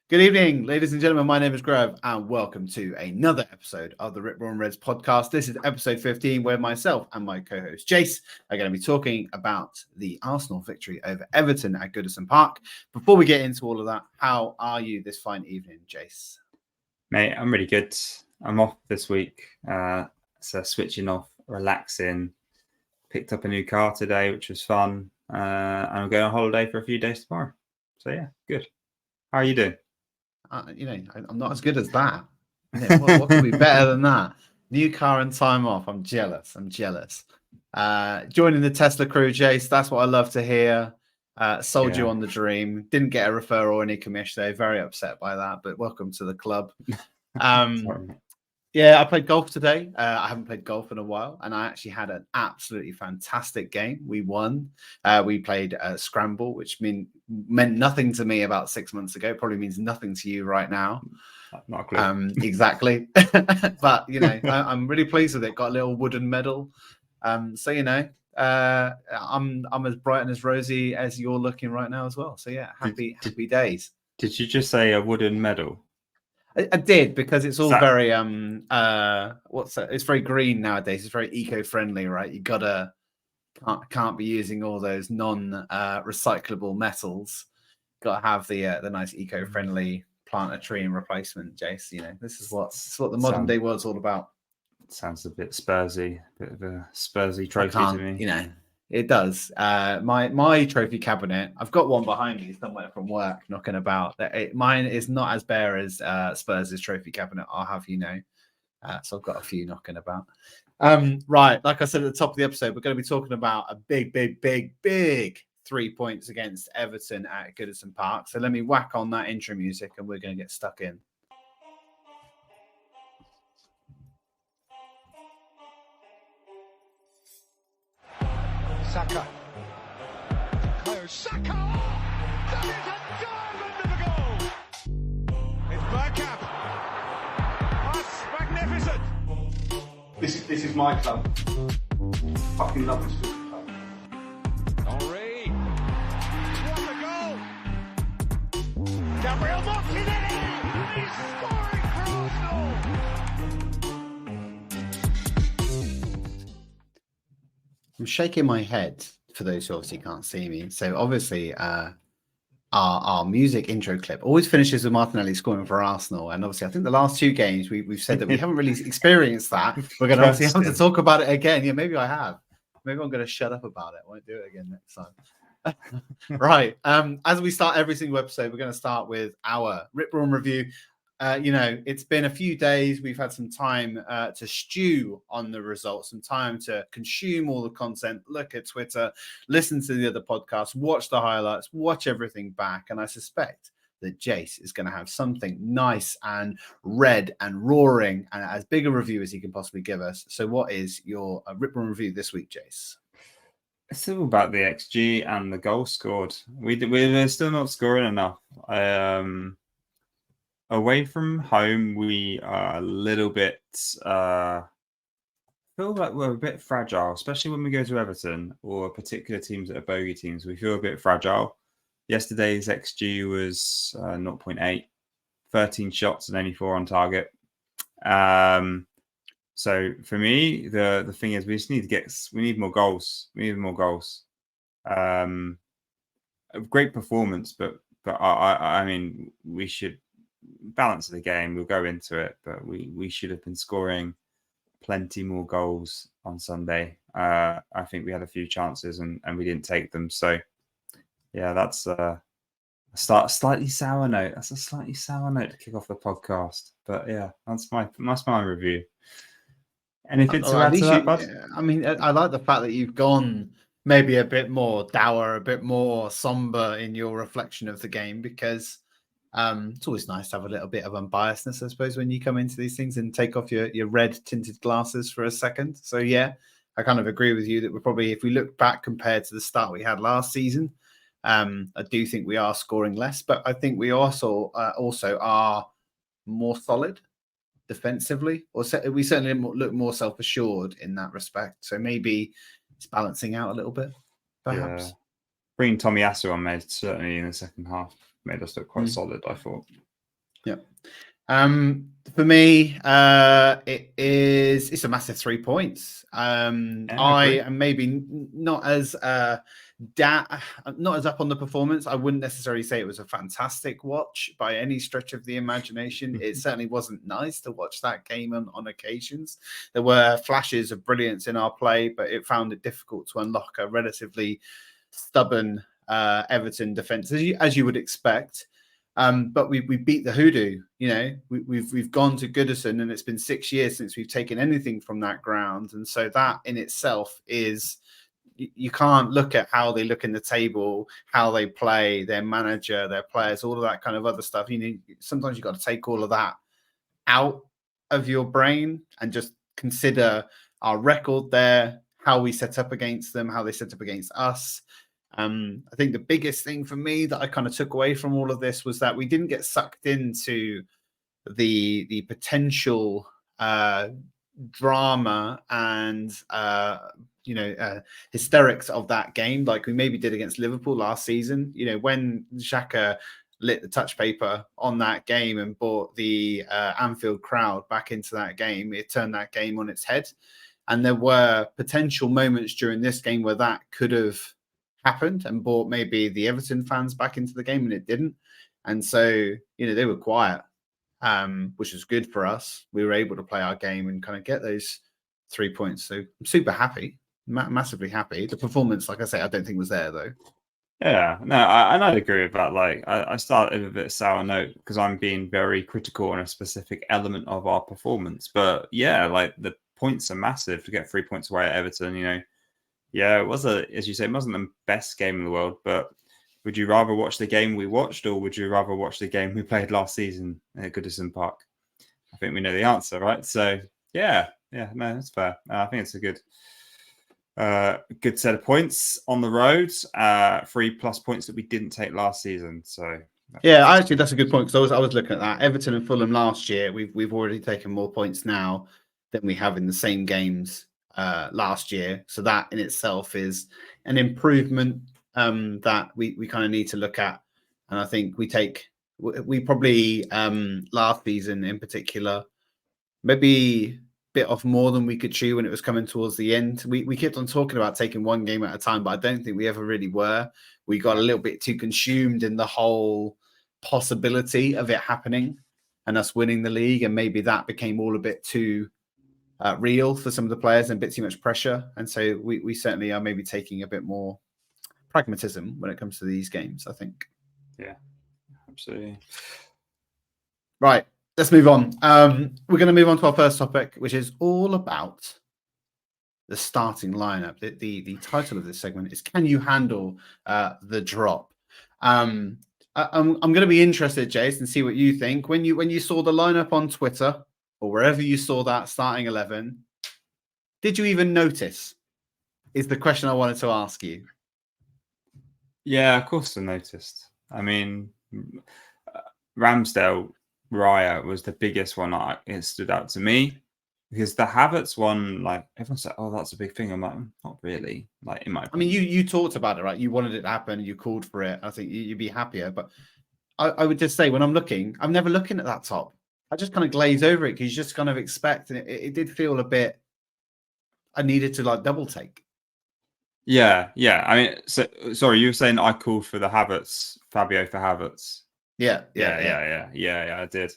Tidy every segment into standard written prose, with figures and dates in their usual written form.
Good evening, ladies and gentlemen. My name is Grev, and welcome to another episode of the Rip Roaring Reds podcast. This is episode 15, where myself and my co-host Jace are going to be talking about the Arsenal victory over Everton at Goodison Park. Before we get into all of that, how are you this fine evening, Jace? Mate, I'm really good. I'm off this week, so switching off, relaxing. Picked up a new car today, which was fun, and I'm going on holiday for a few days tomorrow. So yeah, good. How are you doing? I'm not as good as that. What could be better than that? New car and time off. I'm jealous. Joining the Tesla crew, Jace. That's what I love to hear. Sold you on the dream. Didn't get a referral or any commission though. Very upset by that, but welcome to the club. Yeah, I played golf today. I haven't played golf in a while, and I actually had an absolutely fantastic game. We won. We played Scramble, which meant nothing to me about 6 months ago. Probably means nothing to you right now. Not a clue. Exactly. But, I'm really pleased with it. Got a little wooden medal. So, I'm as bright and as rosy as you're looking right now as well. So, yeah, happy days. Did you just say a wooden medal? I did, because it's all very it's very green nowadays. It's very eco-friendly, right? You can't be using all those non-recyclable metals. Got to have the nice eco-friendly plant a tree in replacement, Jace. This is what the modern day world's all about. Sounds a bit Spursy, bit of a Spursy trophy to me. It does. My trophy cabinet, I've got one behind me somewhere from work knocking about. Mine is not as bare as Spurs' trophy cabinet, I'll have you know. So I've got a few knocking about. Right, like I said at the top of the episode, we're going to be talking about a big 3 points against Everton at Goodison Park. So let me whack on that intro music and we're going to get stuck in. Saka. Saka! That is a diamond of a goal! It's Bergkamp. That's magnificent! This is my club. Fucking love this club. Henri. What a goal! Gabriel Martinelli! He's scoring for Arsenal! I'm shaking my head for those who obviously can't see me. So obviously our music intro clip always finishes with Martinelli scoring for Arsenal. And obviously I think the last two games we've said that we haven't really experienced that. We're going to obviously have to talk about it again. Yeah, maybe I have. Maybe I'm going to shut up about it. I won't do it again next time. Right. As we start every single episode, we're going to start with our Rip Roaring review. It's been a few days. We've had some time to stew on the results, some time to consume all the content, look at Twitter, listen to the other podcasts, watch the highlights, watch everything back. And I suspect that Jace is going to have something nice and red and roaring and as big a review as he can possibly give us. So what is your Rip Roaring review this week, Jace? It's all about the XG and the goal scored. We're still not scoring enough. Away from home, we are a little bit feel like we're a bit fragile, especially when we go to Everton or particular teams that are bogey teams. We feel a bit fragile. Yesterday's XG was 0.8, 13 shots and only 4 on target. So for me, the thing is we need more goals. We need more goals. A great performance, but I mean we should balance the game. We'll go into it, but we should have been scoring plenty more goals on Sunday. I think we had a few chances and we didn't take them. So yeah, that's a slightly sour note. That's a slightly sour note to kick off the podcast. But yeah, that's my review. Anything to add to that, bud? I mean, I like the fact that you've gone maybe a bit more dour, a bit more somber in your reflection of the game, because it's always nice to have a little bit of unbiasedness, I suppose, when you come into these things and take off your red tinted glasses for a second. So yeah, I kind of agree with you that we're probably, if we look back compared to the start we had last season, I do think we are scoring less, but I think we also are more solid defensively, or we certainly look more self-assured in that respect. So maybe it's balancing out a little bit, perhaps. Yeah. Bringing Tomiyasu on made certainly in the second half made us look quite solid, I thought. Yeah. For me, it's a massive 3 points. I I agree. am maybe not as not as up on the performance. I wouldn't necessarily say it was a fantastic watch by any stretch of the imagination. It certainly wasn't nice to watch that game on occasions. There were flashes of brilliance in our play, but it found it difficult to unlock a relatively stubborn Everton defense, as you would expect. But we beat the Hoodoo. You know, we've gone to Goodison, and it's been 6 years since we've taken anything from that ground, and so that in itself is, you can't look at how they look in the table, how they play, their manager, their players, all of that kind of other stuff. You know, sometimes you've got to take all of that out of your brain and just consider our record there, how we set up against them, how they set up against us. I think the biggest thing for me that I kind of took away from all of this was that we didn't get sucked into the potential drama and hysterics of that game, like we maybe did against Liverpool last season. You know, when Xhaka lit the touch paper on that game and brought the Anfield crowd back into that game, it turned that game on its head. And there were potential moments during this game where that could have happened and brought maybe the Everton fans back into the game, and it didn't. And so, you know, they were quiet, which was good for us. We were able to play our game and kind of get those 3 points. So I'm super happy, massively happy. The performance, like I say, I don't think was there though. Yeah, no, I'd agree with that. Like, I started with a bit of sour note because I'm being very critical on a specific element of our performance. But yeah, like the points are massive to get 3 points away at Everton. You know, yeah, it was as you say, it wasn't the best game in the world. But would you rather watch the game we watched, or would you rather watch the game we played last season at Goodison Park? I think we know the answer, right? So yeah, no, that's fair. I think it's a good set of points on the road. 3+ points that we didn't take last season. So yeah, actually, that's a good point, because I was looking at that. Everton and Fulham last year, we've already taken more points now than we have in the same games last year. So that in itself is an improvement that we kind of need to look at. And I think we probably last season in particular maybe bit off more than we could chew when it was coming towards the end. We kept on talking about taking one game at a time, but I don't think we ever really were. We got a little bit too consumed in the whole possibility of it happening and us winning the league, and maybe that became all a bit too real for some of the players and a bit too much pressure. And so we certainly are maybe taking a bit more pragmatism when it comes to these games, I think. Yeah, absolutely. Right. Let's move on. We're going to move on to our first topic, which is all about the starting lineup. The title of this segment is "Can You Handle the Drop?" I'm going to be interested, Jace, and see what you think when you saw the lineup on Twitter or wherever you saw that starting 11. Did you even notice? Is the question I wanted to ask you. Yeah, of course I noticed. I mean, Ramsdale Raya was the biggest one. It stood out to me because the Havertz one, like everyone said, "Oh, that's a big thing." I'm like, not really. Like in my opinion. I mean, you talked about it, right? You wanted it to happen. You called for it. I think you'd be happier. But I would just say, when I'm looking, I'm never looking at that top. I just kind of glaze over it because you just kind of expect, and it did feel a bit. I needed to like double take. Yeah. I mean, so sorry, you were saying I called for the Havertz, Fabio for Havertz. Yeah, I did.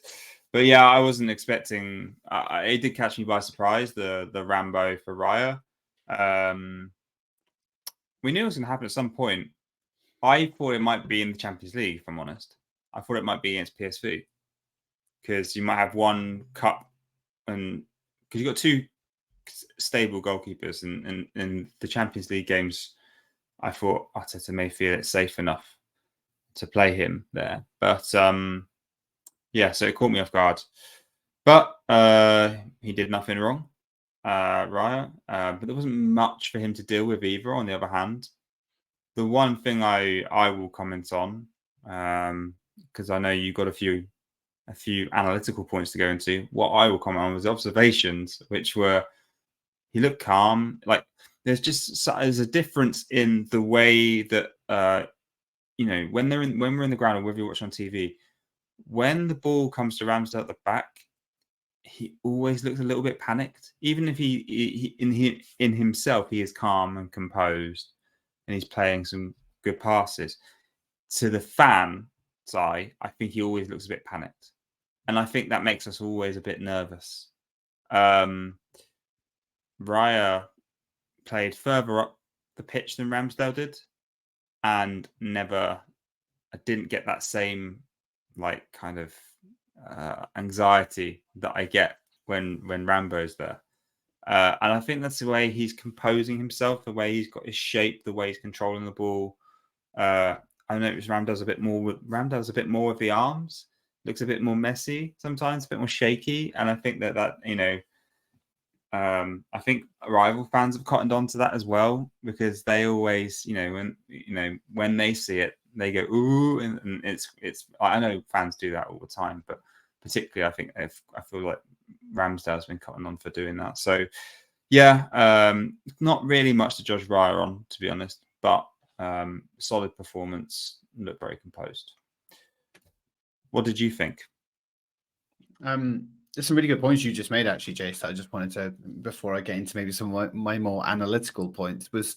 But yeah, I wasn't expecting. It did catch me by surprise. The Rambo for Raya. We knew it was going to happen at some point. I thought it might be in the Champions League. If I'm honest, I thought it might be against PSV because you might have one cup, and because you've got two stable goalkeepers in the Champions League games. I thought Arteta may feel it's safe enough to play him there, but yeah, so it caught me off guard. But he did nothing wrong, Raya. But there wasn't much for him to deal with either. On the other hand, the one thing I will comment on, because I know you got a few analytical points to go into. What I will comment on was observations, which were he looked calm. Like there's a difference in the way that when we're in the ground or whether you watch on TV, when the ball comes to Ramsdale at the back, he always looks a little bit panicked. Even if he in himself, he is calm and composed, and he's playing some good passes. To the fan's eye, I think he always looks a bit panicked, and I think that makes us always a bit nervous. Raya played further up the pitch than Ramsdale did, and I didn't get that same like kind of anxiety that I get when Rambo's there. And I think that's the way he's composing himself, the way he's got his shape, the way he's controlling the ball. I noticed Ramsdale's a bit more with the arms, looks a bit more messy sometimes, a bit more shaky, and I think that I think rival fans have cottoned on to that as well, because they always, when they see it, they go ooh, and it's. I know fans do that all the time, but particularly I feel like Ramsdale's been cottoned on for doing that. So yeah, not really much to judge Raya on, to be honest, but solid performance, looked very composed. What did you think? There's some really good points you just made, actually, Jace. That I just wanted to, before I get into maybe some of my more analytical points, was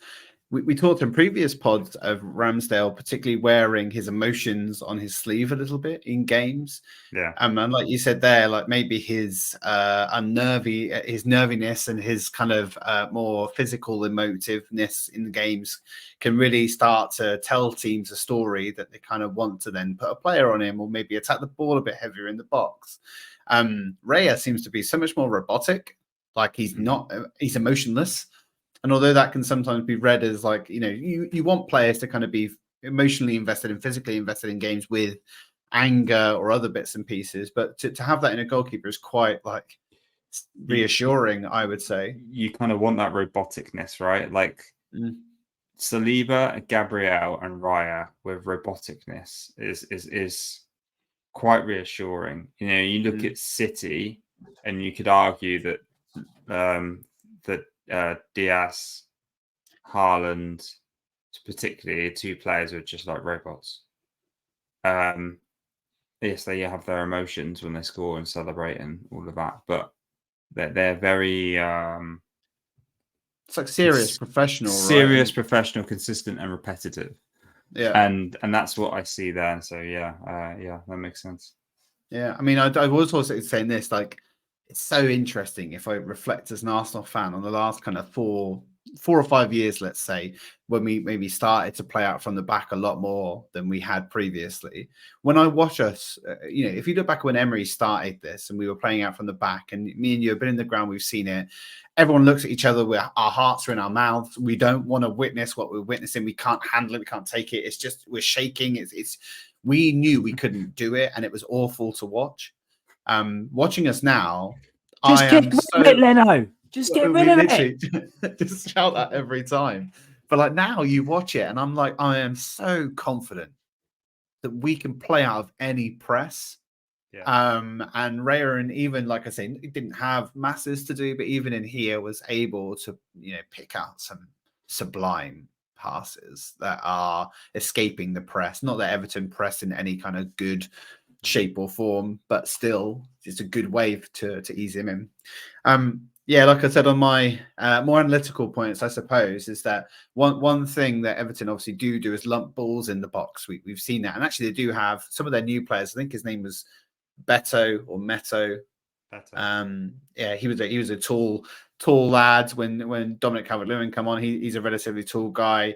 we talked in previous pods of Ramsdale particularly wearing his emotions on his sleeve a little bit in games. Yeah. And like you said there, like maybe his nerviness and his kind of more physical emotiveness in the games can really start to tell teams a story that they kind of want to then put a player on him, or maybe attack the ball a bit heavier in the box. Raya seems to be so much more robotic, like he's emotionless. And although that can sometimes be read as like, you want players to kind of be emotionally invested and physically invested in games with anger or other bits and pieces, but to have that in a goalkeeper is quite like reassuring, I would say. You kind of want that roboticness, right? Like Saliba, Gabriel, and Raya with roboticness is quite reassuring. You look at City, and you could argue that Diaz, Haaland, particularly, two players are just like robots. Yes, they have their emotions when they score and celebrate and all of that, but they're very it's like serious professional, right? Professional, consistent, and repetitive. Yeah, and that's what I see there. So yeah, that makes sense. Yeah, I mean, I was also saying this, like, it's so interesting if I reflect as an Arsenal fan on the last kind of 4 or 5 years, let's say, when we maybe started to play out from the back a lot more than we had previously. When I watch us, if you look back when Emery started this and we were playing out from the back, and me and you have been in the ground, we've seen it. Everyone looks at each other with our hearts are in our mouths. We don't want to witness what we're witnessing. We can't handle it. We can't take it. It's just we're shaking. We knew we couldn't do it, and it was awful to watch. Watching us now, just get rid of it, Leno. Just get rid of it. Just shout that every time. But like now, you watch it, and I'm like, I am so confident that we can play out of any press. Yeah. And Raya, and even like I say, it didn't have masses to do, but even in here was able to pick out some sublime passes that are escaping the press. Not that Everton press in any kind of good shape or form, but still it's a good way to ease him in. Like I said on my more analytical points, I suppose, is that one thing that Everton obviously do is lump balls in the box. We've seen that, and actually they do have some of their new players. I think his name was Beto or Meto. He was a tall lad when Dominic Calvert-Lewin come on. He's a relatively tall guy.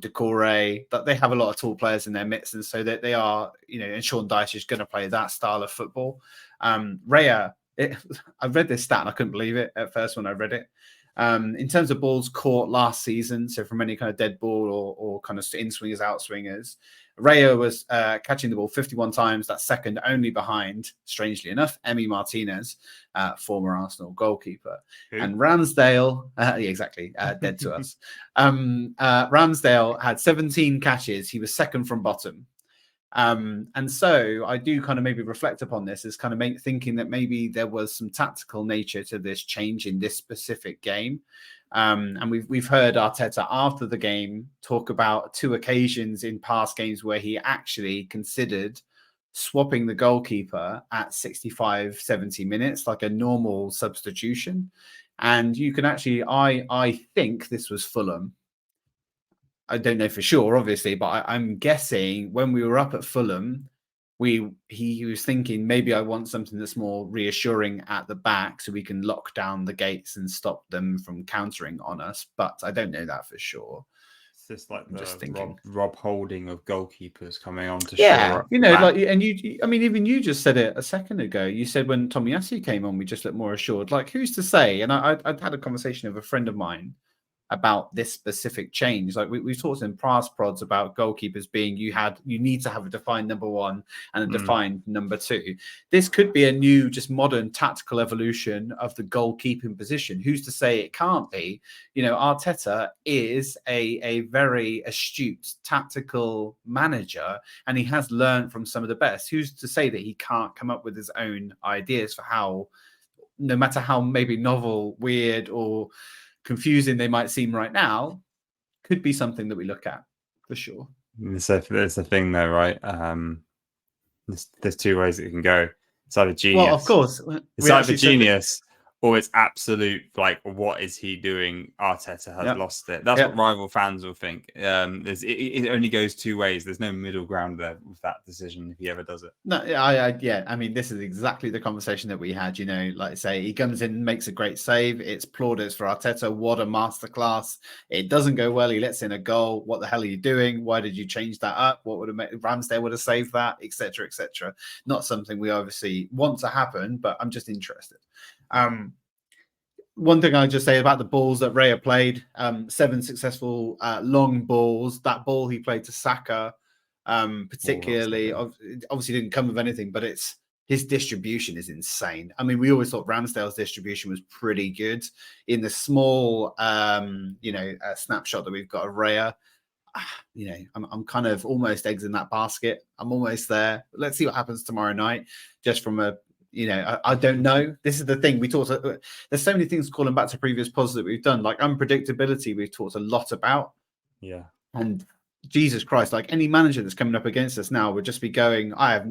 Decore, but they have a lot of tall players in their midst, and so that they are, and Sean Dyche is going to play that style of football. Raya, I read this stat and I couldn't believe it at first when I read it. In terms of balls caught last season, so from any kind of dead ball or kind of in swingers, out swingers, Raya was catching the ball 51 times. That's second only behind, strangely enough, Emi Martinez, former Arsenal goalkeeper. Who? And Ramsdale, dead to us. Ramsdale had 17 catches. He was second from bottom. And so I do kind of maybe reflect upon this as kind of thinking that maybe there was some tactical nature to this change in this specific game. And we've heard Arteta after the game talk about 2 occasions in past games where he actually considered swapping the goalkeeper at 65, 70 minutes, like a normal substitution. And you can actually, I think this was Fulham. I don't know for sure, obviously, but I'm guessing when we were up at Fulham, he was thinking maybe I want something that's more reassuring at the back so we can lock down the gates and stop them from countering on us. But I don't know that for sure. It's just like I'm just the thinking. Rob Holding of goalkeepers coming on to Yeah, shore up you the know, back. like, and I mean, even you just said it a second ago. You said when Tomiyasu came on, we just looked more assured. Like, who's to say? And I'd had a conversation with a friend of mine about this specific change. Like we've talked in past prods about goalkeepers being you need to have a defined number one and a defined number two. This could be a new, just modern tactical evolution of the goalkeeping position. Who's to say it can't be? You know, Arteta is a very astute tactical manager, and he has learned from some of the best. Who's to say that he can't come up with his own ideas for how, no matter how maybe novel, weird, or confusing they might seem right now, could be something that we look at for sure. There's a thing though, right? There's two ways it can go. It's either genius. Well, of course, it's either genius or it's absolute, like, what is he doing? Arteta has lost it. That's what rival fans will think. It only goes two ways. There's no middle ground there with that decision if he ever does it. No, I mean, this is exactly the conversation that we had. You know, like I say, he comes in, makes a great save. It's plaudits for Arteta. What a masterclass! It doesn't go well. He lets in a goal. What the hell are you doing? Why did you change that up? What would have made Ramsdale would have saved that, etc., etc. Not something we obviously want to happen, but I'm just interested. One thing I'll just say about the balls that Raya played, 7 successful long balls. That ball he played to Saka, particularly, obviously didn't come with anything, but his distribution is insane. I mean, we always thought Ramsdale's distribution was pretty good. In the small, snapshot that we've got of Raya, you know, I'm kind of almost eggs in that basket. I'm almost there. Let's see what happens tomorrow night. Just from a, you know, I don't know. This is the thing we talked. There's so many things calling back to previous pods that we've done, like unpredictability. We've talked a lot about. Yeah. And Jesus Christ, like any manager that's coming up against us now would just be going, I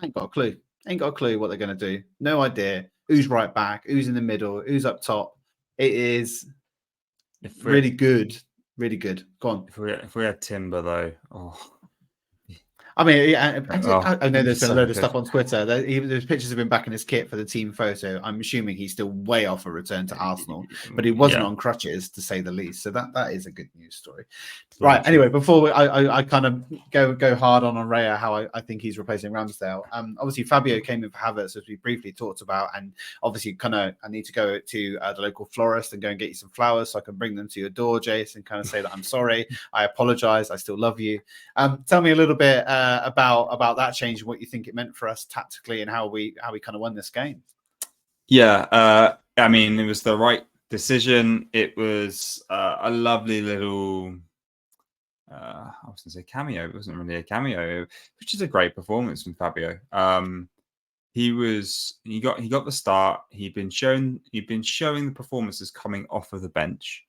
ain't got a clue. Ain't got a clue what they're going to do. No idea who's right back, who's in the middle, who's up top. It is really good. Really good. Go on. If we had Timber though, I mean, I know there's been a load of good stuff on Twitter. There's pictures of him back in his kit for the team photo. I'm assuming he's still way off a return to Arsenal, but he wasn't on crutches, to say the least. So that is a good news story. Right. Anyway, before I kind of go hard on Raya, how I think he's replacing Ramsdale. Obviously, Fabio came in for Havertz, as we briefly talked about, and obviously, I need to go to the local florist and go and get you some flowers so I can bring them to your door, Jace, and kind of say that I'm sorry. I apologize. I still love you. Tell me a little bit about that change and what you think it meant for us tactically and how we kind of won this game. Yeah, I mean, it was the right decision. It was a lovely little I was going to say cameo. It wasn't really a cameo, which is a great performance from Fabio. He got the start. He'd been showing the performances coming off of the bench,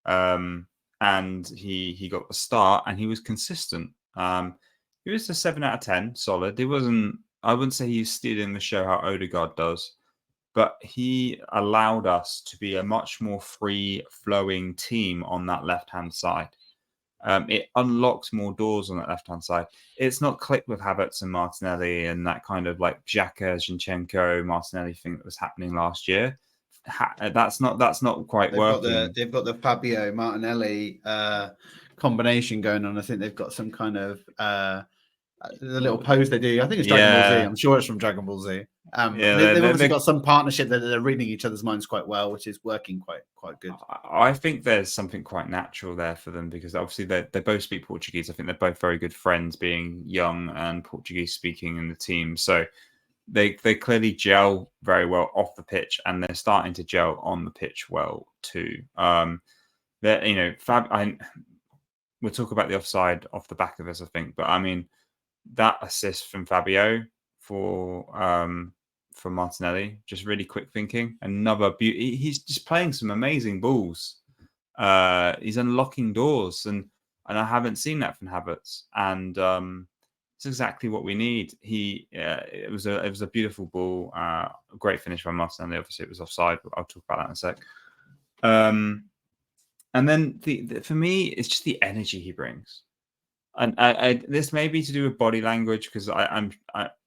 and he got the start, and he was consistent. He was a 7 out of 10, solid. He wasn't. I wouldn't say he's stealing the show how Odegaard does, but he allowed us to be a much more free-flowing team on that left-hand side. It unlocked more doors on that left-hand side. It's not clicked with Havertz and Martinelli and that kind of like Xhaka, Zinchenko, Martinelli thing that was happening last year. That's not quite working. They've got the Fabio Martinelli combination going on. I think they've got some kind of the little pose they do. I think it's Dragon Ball Z. I'm sure it's from Dragon Ball Z. They've obviously got some partnership that they're reading each other's minds quite well, which is working quite good. I think there's something quite natural there for them because obviously they both speak Portuguese. I think they're both very good friends, being young and Portuguese speaking in the team. So they clearly gel very well off the pitch, and they're starting to gel on the pitch well too. We'll talk about the offside off the back of this, I think, but I mean that assist from Fabio for Martinelli, just really quick thinking. Another beauty. He's just playing some amazing balls. He's unlocking doors, and I haven't seen that from Havertz. And It's exactly what we need. It was a beautiful ball, a great finish by Martinelli. Obviously, it was offside, but I'll talk about that in a sec. And then for me, it's just the energy he brings, and this may be to do with body language because I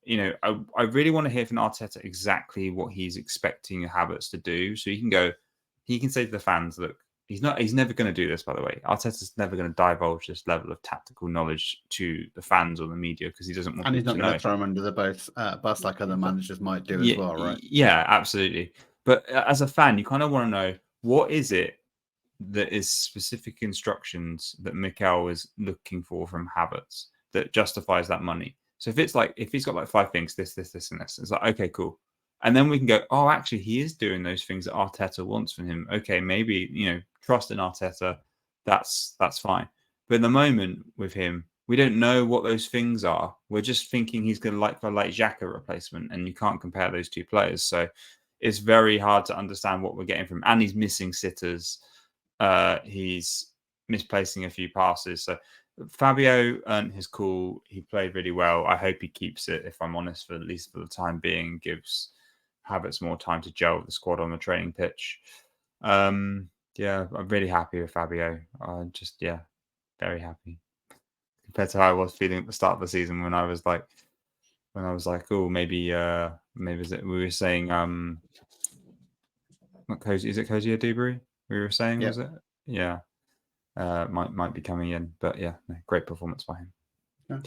really want to hear from Arteta exactly what he's expecting Havertz to do, so he can say to the fans, look. He's never going to do this, by the way. Arteta's never going to divulge this level of tactical knowledge to the fans or the media because he doesn't want And he's people not to going know. to throw him under the bus like other managers might do as well, right? Yeah, absolutely. But as a fan, you kind of want to know what is it that is specific instructions that Mikel is looking for from Havertz that justifies that money. So if he's got like 5 things, this, and this, it's like, okay, cool. And then we can go, oh, actually, he is doing those things that Arteta wants from him. Okay, maybe, trust in Arteta. That's fine. But at the moment with him, we don't know what those things are. We're just thinking he's going to like Xhaka replacement, and you can't compare those two players. So it's very hard to understand what we're getting from him. And he's missing sitters. He's misplacing a few passes. So Fabio earned his call. He played really well. I hope he keeps it, if I'm honest, at least for the time being, gives Havertz more time to gel with the squad on the training pitch. I'm really happy with Fabio. Very happy compared to how I was feeling at the start of the season when I was like, oh, maybe we were saying, is it Koji Adubri? We were saying, was it? Yeah, might be coming in, but yeah, great performance by him. Yeah.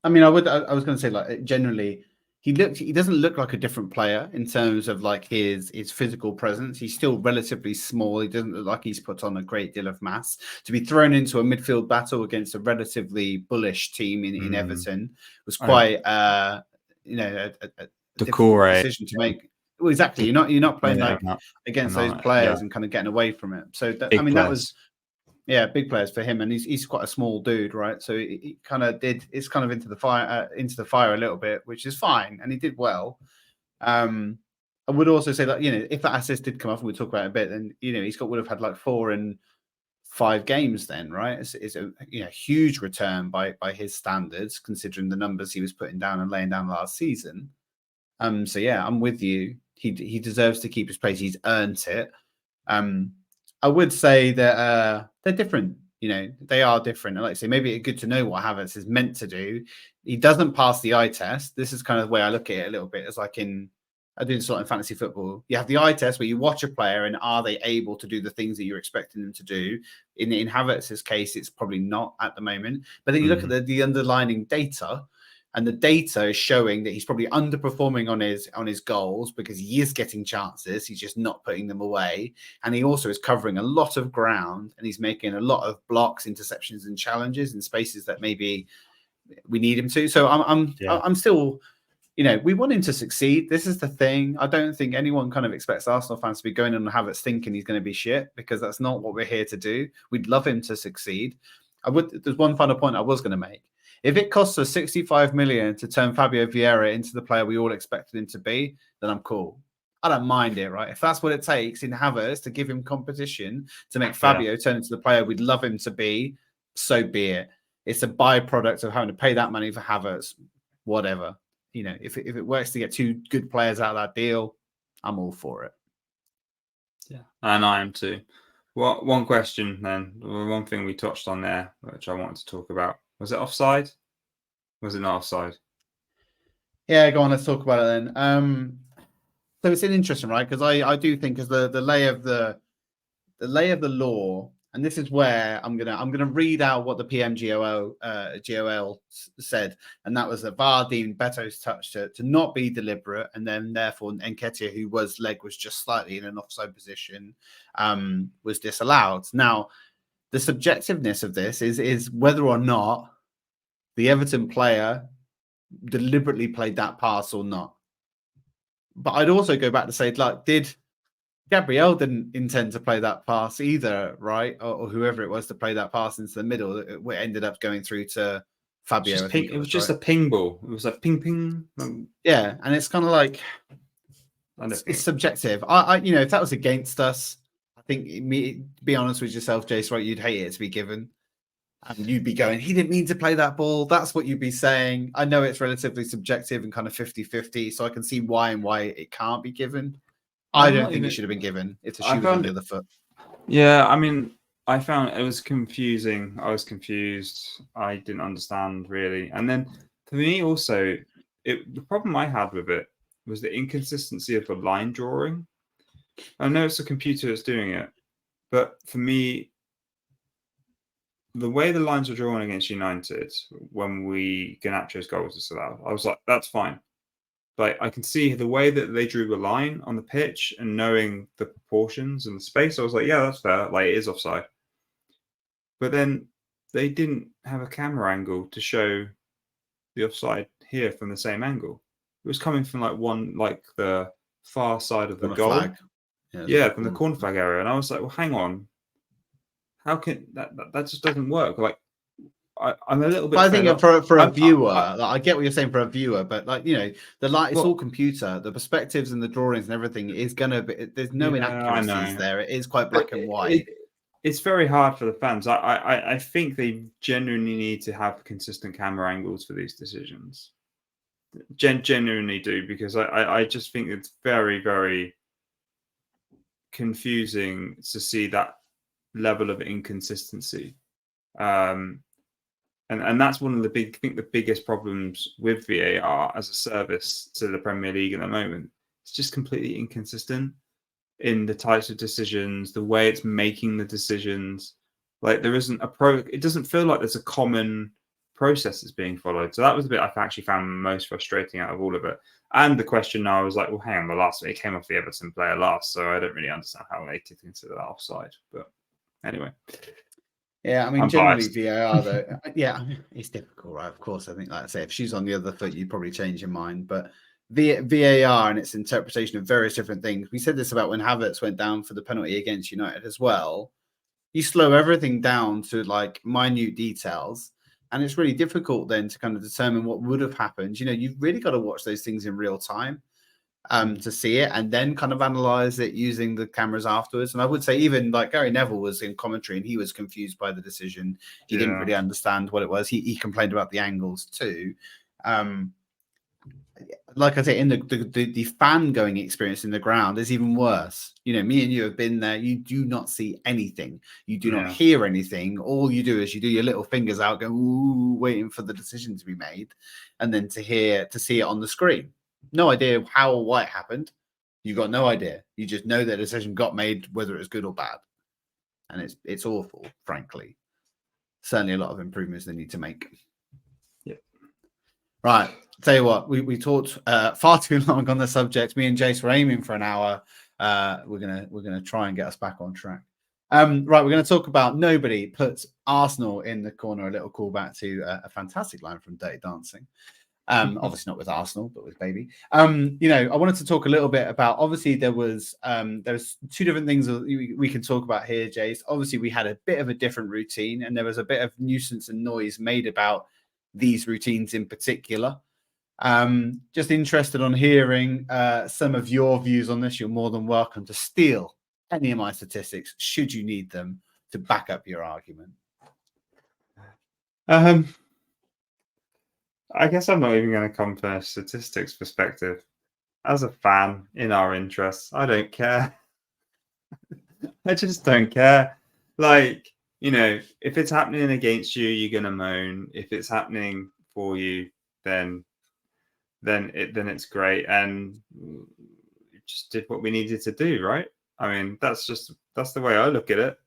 I mean, I was going to say, like, generally, he doesn't look like a different player in terms of like his physical presence. He's still relatively small. He doesn't look like he's put on a great deal of mass. To be thrown into a midfield battle against a relatively bullish team in Everton was quite, a difficult decision to make. Well, exactly. You're not playing against those players and kind of getting away from it. So that was. Yeah, big players for him, and he's quite a small dude, right? So he kind of it's kind of into the fire a little bit, which is fine, and he did well. I would also say that if that assist did come off, and we'll talk about it a bit, then would have had like 4 in 5 games, then, right? It's a huge return by his standards, considering the numbers he was putting down and laying down last season. So yeah, I'm with you. He deserves to keep his place. He's earned it. I would say that they're different. They are different. And like I say, maybe it's good to know what Havertz is meant to do. He doesn't pass the eye test. This is kind of the way I look at it a little bit. It's like I do this a lot in fantasy football. You have the eye test where you watch a player and are they able to do the things that you're expecting them to do? In Havertz's case, it's probably not at the moment. But then you look at the underlying data, and the data is showing that he's probably underperforming on his goals because he is getting chances. He's just not putting them away. And he also is covering a lot of ground, and he's making a lot of blocks, interceptions, and challenges in spaces that maybe we need him to. So I'm still, we want him to succeed. This is the thing. I don't think anyone kind of expects Arsenal fans to be going on and Havertz thinking he's going to be shit, because that's not what we're here to do. We'd love him to succeed. There's one final point I was going to make. If it costs us 65 million to turn Fabio Vieira into the player we all expected him to be, then I'm cool. I don't mind it, right? If that's what it takes in Havertz to give him competition to make Fabio turn into the player we'd love him to be, so be it. It's a byproduct of having to pay that money for Havertz, whatever. If it works to get 2 good players out of that deal, I'm all for it. Yeah, and I am too. Well, one question then. One thing we touched on there, which I wanted to talk about. Was it offside? Was it not offside? Yeah, go on. Let's talk about it then. So it's an interesting, right? Because I do think as the lay of the law, and this is where I'm gonna read out what the GOL said, and that was that VAR deemed Beto's touch to not be deliberate, and then therefore Nketiah, whose leg was just slightly in an offside position, was disallowed. Now, the subjectiveness of this is whether or not the Everton player deliberately played that pass or not. But I'd also go back to say, like, did Gabriel didn't intend to play that pass either, right? Or whoever it was to play that pass into the middle, it ended up going through to Fabio. It was just a ping ball. It was like ping, ping. Yeah, and it's kind of like it's subjective. I if that was against us, I think, to be honest with yourself, Jace, right, you'd hate it to be given. And you'd be going, he didn't mean to play that ball. That's what you'd be saying. I know it's relatively subjective and kind of 50-50, so I can see why it can't be given. I don't think it should have been given if the shoe was on the other foot. Yeah, I mean, I found it was confusing. I was confused. I didn't understand really. And then for me also, the problem I had with it was the inconsistency of the line drawing. I know it's a computer that's doing it, but for me, the way the lines were drawn against United when Garnacho's goal was disallowed, I was like, that's fine. Like I can see the way that they drew the line on the pitch and knowing the proportions and the space, I was like, yeah, that's fair. Like it is offside. But then they didn't have a camera angle to show the offside here from the same angle. It was coming from like the far side of the goal. Flag. Yeah, from the corner flag area. And I was like, well, hang on. How can that just doesn't work? Like I'm a little bit. But I think for a viewer, I get what you're saying for a viewer, but like the light, it's all computer. The perspectives and the drawings and everything is gonna be. There's no inaccuracies there. It is quite black and white. It's very hard for the fans. I think they genuinely need to have consistent camera angles for these decisions. Genuinely do, because I just think it's very, very confusing to see that level of inconsistency. And that's one of the biggest problems with VAR as a service to the Premier League at the moment. It's just completely inconsistent in the types of decisions, the way it's making the decisions. Like there isn't it doesn't feel like there's a common process that's being followed. So that was the bit I actually found most frustrating out of all of it. And the question now, I was like, well, hang on, it came off the Everton player last, so I don't really understand how they could consider that offside. But anyway. Yeah, I mean, generally VAR though, yeah, it's difficult, right? Of course, I think, like I say, if she's on the other foot, you'd probably change your mind. But VAR and its interpretation of various different things. We said this about when Havertz went down for the penalty against United as well. You slow everything down to like minute details, and it's really difficult then to kind of determine what would have happened. You've really got to watch those things in real time. To see it and then kind of analyze it using the cameras afterwards. And I would say even like Gary Neville was in commentary and he was confused by the decision. He didn't really understand what it was. He complained about the angles too. Like I say, in the fan going experience in the ground is even worse. Me and you have been there. You do not see anything. You do not hear anything. All you do is you do your little fingers out, go, ooh, waiting for the decision to be made. And then to see it on the screen. No idea how or why it happened. You've got no idea. You just know that a decision got made, whether it was good or bad. And it's awful, frankly. Certainly a lot of improvements they need to make. Yep. Right. Tell you what, we talked far too long on the subject. Me and Jace were aiming for an hour. We're gonna try and get us back on track. Right, we're going to talk about nobody puts Arsenal in the corner. A little callback to a fantastic line from Dirty Dancing. Obviously not with Arsenal, but with Baby. I wanted to talk a little bit about, obviously there's two different things that we can talk about here, Jace. Obviously we had a bit of a different routine and there was a bit of nuisance and noise made about these routines in particular. Just interested on hearing some of your views on this. You're more than welcome to steal any of my statistics should you need them to back up your argument. I guess I'm not even going to come from a statistics perspective. As a fan, in our interests, I don't care. I just don't care. Like, if it's happening against you, you're going to moan. If it's happening for you, then it's great. And we just did what we needed to do, right? I mean, that's the way I look at it.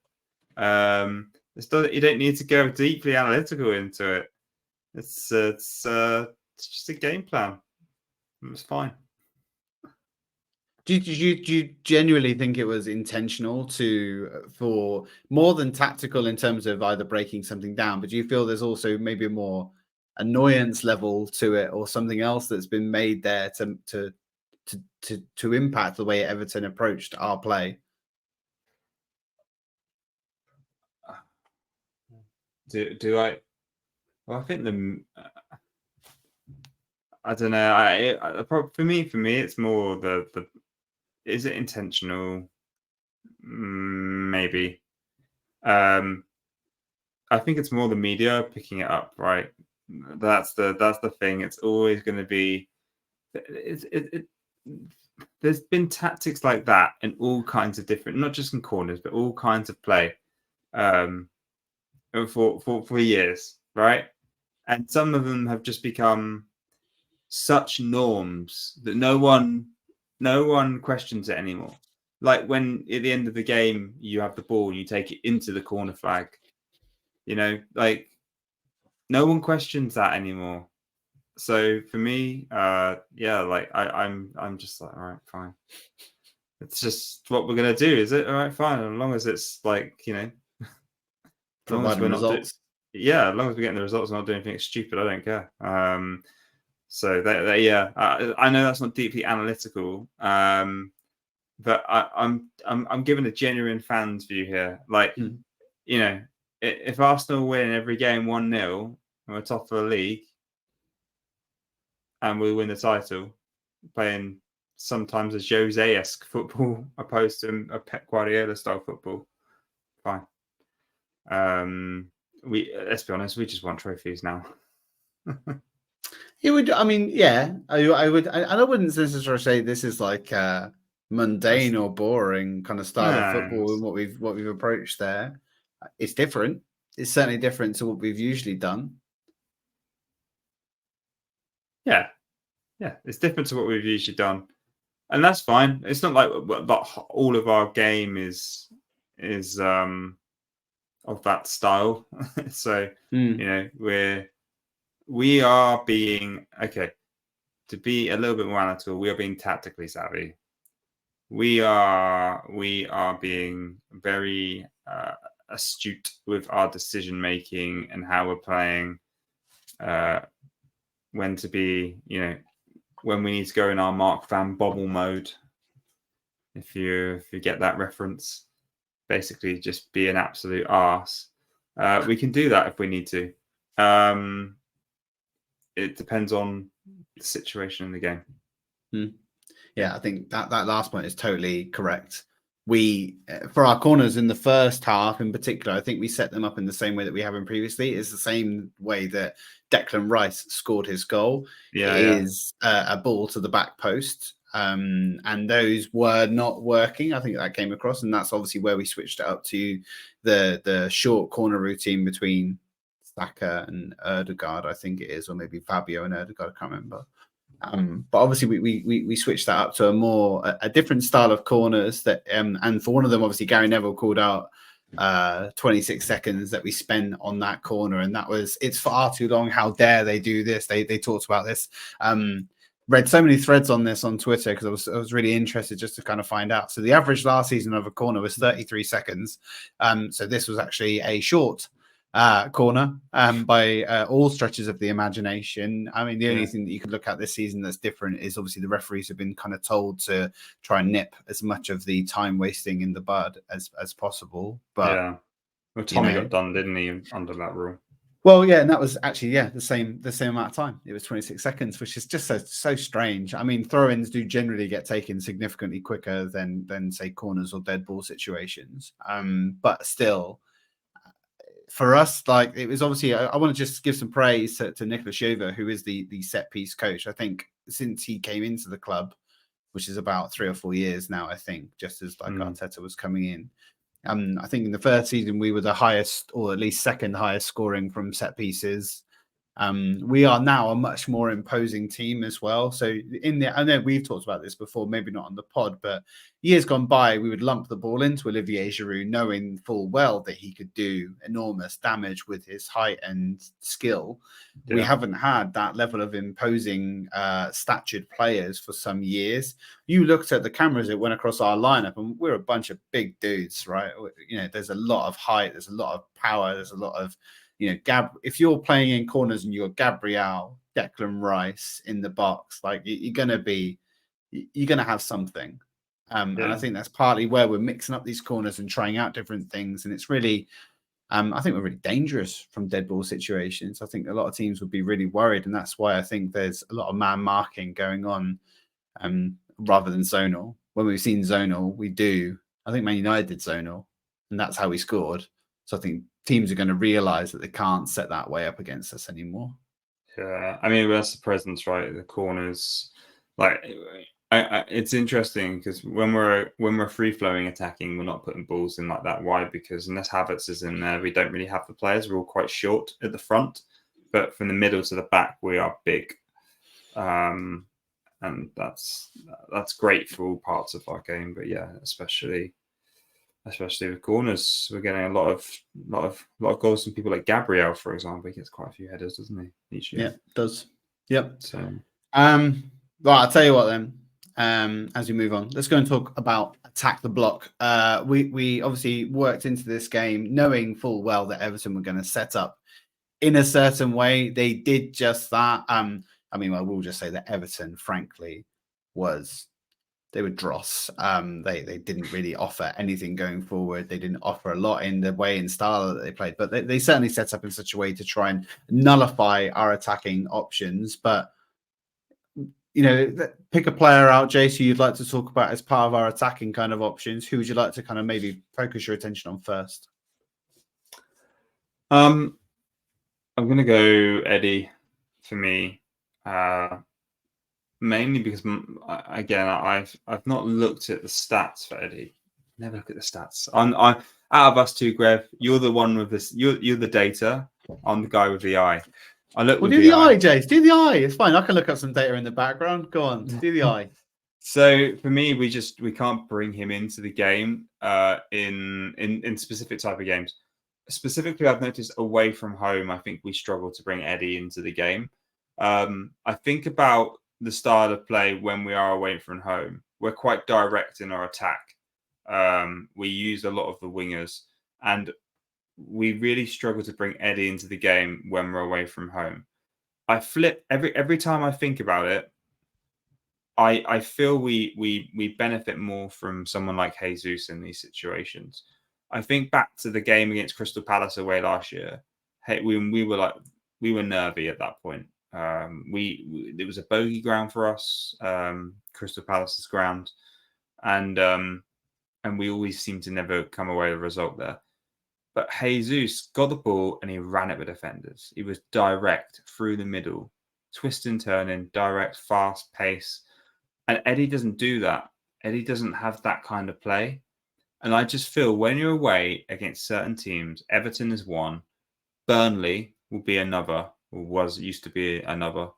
You don't need to go deeply analytical into it. It's just a game plan. It's fine. Do you genuinely think it was intentional for more than tactical in terms of either breaking something down, but do you feel there's also maybe a more annoyance level to it or something else that's been made there to impact the way Everton approached our play? Do I? Well, I think I don't know. For me, it's more the. Is it intentional? Maybe. I think it's more the media picking it up, right? That's the thing. It's always going to be. There's been tactics like that in all kinds of different, not just in corners, but all kinds of play, for years, right? And some of them have just become such norms that no one questions it anymore. Like when at the end of the game you have the ball and you take it into the corner flag, like no one questions that anymore. So for me, like I'm just like, all right, fine. It's just what we're gonna do, is it? All right, fine. As long as it's like, as long as we're not results. as long as we're getting the results and not doing anything stupid, I don't care. So I know that's not deeply analytical, but I'm giving a genuine fan's view here. Like, if Arsenal win every game 1-0 and we're top of the league and we win the title, playing sometimes a Jose-esque football opposed to a Pep Guardiola style football, fine. Let's be honest, we just want trophies now. It would. I mean, yeah, I would. And I wouldn't necessarily say this is like mundane or boring kind of style of football and what we've approached there. It's different. It's certainly different to what we've usually done. Yeah, it's different to what we've usually done, and that's fine. It's not like all of our game is of that style. So we are being, okay, to be a little bit more analytical, we are being tactically savvy. We are being very astute with our decision making and how we're playing, when to be, when we need to go in our Mark Van Bommel mode. If you get that reference, basically just be an absolute arse. We can do that if we need to. It depends on the situation in the game. Yeah, I think that last point is totally correct. We, for our corners in the first half in particular, I think we set them up in the same way that we have been previously. It's the same way that Declan Rice scored his goal. It is a ball to the back post. And those were not working. I think that came across, and that's obviously where we switched it up to the short corner routine between Saka and Erdegaard, I think it is, or maybe Fabio and Erdegaard, I can't remember. But obviously we switched that up to a different style of corners that and for one of them, obviously Gary Neville called out 26 seconds that we spent on that corner, and it's far too long. How dare they do this? They talked about this. Read so many threads on this on Twitter because I was really interested just to kind of find out. So the average last season of a corner was 33 seconds. So this was actually a short corner by all stretches of the imagination. I mean, the only thing that you could look at this season that's different is obviously the referees have been kind of told to try and nip as much of the time wasting in the bud as possible. But well, Tommy got done, didn't he, under that rule? Well, yeah, and that was actually the same amount of time. It was 26 seconds, which is just so strange. I mean, throw-ins do generally get taken significantly quicker than say corners or dead ball situations. But still, for us, like, it was obviously, I want to just give some praise to Nicolas Jover, who is the set piece coach. I think since he came into the club, which is about 3 or 4 years now, I think, just as like Arteta was coming in. I think in the first season we were the highest, or at least second highest scoring from set pieces. We are now a much more imposing team as well. So I know we've talked about this before, maybe not on the pod, but years gone by, we would lump the ball into Olivier Giroud, knowing full well that he could do enormous damage with his height and skill. Yeah. We haven't had that level of imposing statured players for some years. You looked at the cameras that went across our lineup, and we're a bunch of big dudes, right? There's a lot of height, there's a lot of power, there's a lot of if you're playing in corners and you're Gabriel, Declan Rice in the box, like you're going to have something. And I think that's partly where we're mixing up these corners and trying out different things. And it's really, I think we're really dangerous from dead ball situations. I think a lot of teams would be really worried. And that's why I think there's a lot of man marking going on rather than zonal. When we've seen zonal, I think Man United did zonal, and that's how we scored. So I think teams are going to realise that they can't set that way up against us anymore. Yeah, I mean that's the presence, right? The corners, like it's interesting because when we're free flowing attacking, we're not putting balls in like that wide because unless Havertz is in there, we don't really have the players. We're all quite short at the front, but from the middle to the back, we are big, and that's great for all parts of our game. But yeah, especially with corners, we're getting a lot of goals from people like Gabriel, for example. He gets quite a few headers, doesn't he, each year? Yeah, does. Yep. So, right, I'll tell you what then. As we move on, let's go and talk about attack the block. We obviously worked into this game knowing full well that Everton were going to set up in a certain way. They did just that. I mean, I will just say that Everton, frankly, they were dross. They didn't really offer anything going forward. They didn't offer a lot in the way and style that they played, but they certainly set up in such a way to try and nullify our attacking options. But pick a player out, Jace, who you'd like to talk about as part of our attacking kind of options. Who would you like to kind of maybe focus your attention on first? I'm going to go Eddie for me. Mainly because again, I've not looked at the stats for Eddie. Never look at the stats. I'm out of us two, Grev. You're the one with this. You're the data. I'm the guy with the eye. I look. Well, do the eye, Jace. Do the eye. It's fine. I can look up some data in the background. Go on. Do the eye. So for me, we can't bring him into the game in specific type of games. Specifically, I've noticed away from home, I think we struggle to bring Eddie into the game. I think about the style of play when we are away from home. We're quite direct in our attack. We use a lot of the wingers, and we really struggle to bring Eddie into the game when we're away from home. I flip every time I think about it. I feel we benefit more from someone like Jesus in these situations. I think back to the game against Crystal Palace away last year. Hey, we were nervy at that point. It was a bogey ground for us, Crystal Palace's ground, and we always seem to never come away with a result there. But Jesus got the ball and he ran it with defenders. He was direct through the middle, twist and turning, direct, fast pace. And Eddie doesn't do that. Eddie doesn't have that kind of play. And I just feel when you're away against certain teams, Everton is one, Burnley will be another, or used to be another.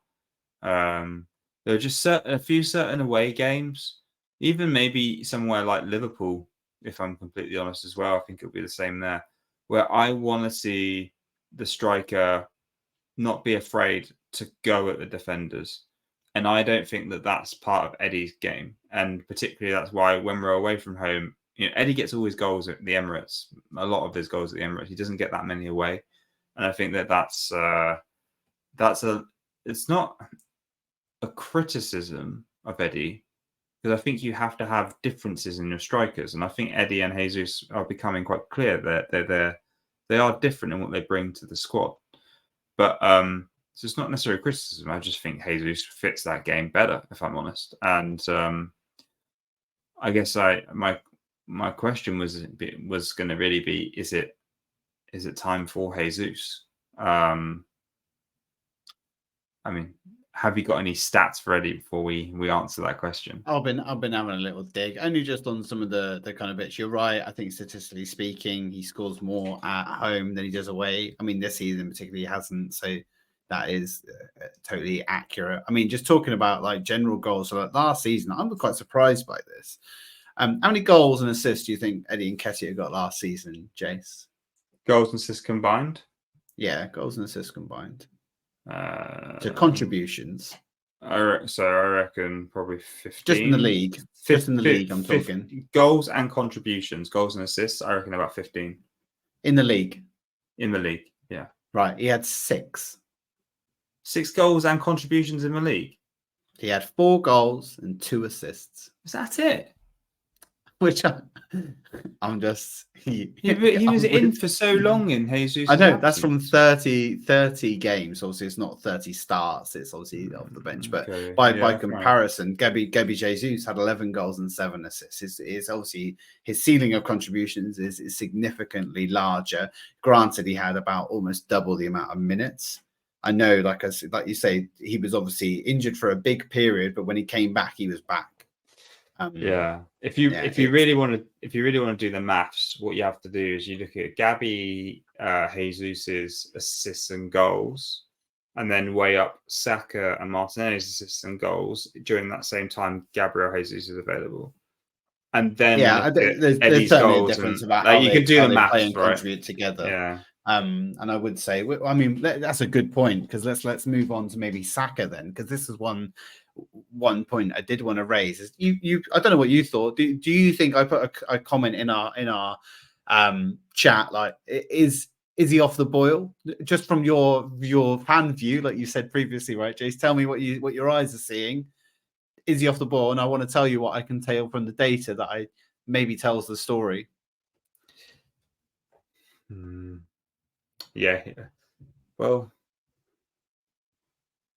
There are just a few certain away games, even maybe somewhere like Liverpool, if I'm completely honest as well. I think it'll be the same there, where I want to see the striker not be afraid to go at the defenders. And I don't think that that's part of Eddie's game. And particularly that's why when we're away from home, Eddie gets all his goals at the Emirates. A lot of his goals at the Emirates. He doesn't get that many away. And I think that's it's not a criticism of Eddie, because I think you have to have differences in your strikers. And I think Eddie and Jesus are becoming quite clear that they are different in what they bring to the squad. But so it's not necessarily criticism. I just think Jesus fits that game better, if I'm honest. And I guess my question was going to really be: is it time for Jesus? I mean, have you got any stats for Eddie before we answer that question? I've been having a little dig, only just on some of the kind of bits. You're right. I think statistically speaking, he scores more at home than he does away. I mean, this season particularly he hasn't. So that is totally accurate. I mean, just talking about like general goals. So like last season, I'm quite surprised by this. How many goals and assists do you think Eddie Nketiah got last season, Jace? Goals and assists combined? Yeah, goals and assists combined. So contributions. I reckon probably 15. Just in the league. Just in the league, I'm talking. Goals and contributions, goals and assists, I reckon about 15. In the league? In the league, yeah. Right, he had 6. 6 goals and contributions in the league? He had 4 goals and 2 assists. Is that it? which I'm just He was in for so long in Jesus. I know that's from 30 games. Obviously, it's not 30 starts. It's obviously off the bench. But Okay, by yeah, comparison, Grev Jesus had 11 goals and 7 assists. Is obviously his ceiling of contributions is significantly larger. Granted, he had about almost double the amount of minutes. I know, like you say, he was obviously injured for a big period, but when he came back, he was back. Yeah. If you really want to do the maths, what you have to do is you look at Gabby Jesus's assists and goals, and then weigh up Saka and Martinelli's assists and goals during that same time Gabriel Jesus is available. And then there's certainly a difference about how you can do the maths, play and contribute together. Yeah. And I would say, I mean, that's a good point, because let's move on to maybe Saka then, because this is one point I did want to raise. Is you I don't know what you thought. Do you think I put a comment in our chat, like, is he off the boil? Just from your fan view, like you said previously, right, Jace? Tell me what your eyes are seeing. Is he off the ball? And I want to tell you what I can tell from the data that I maybe tells the story. Yeah. Well,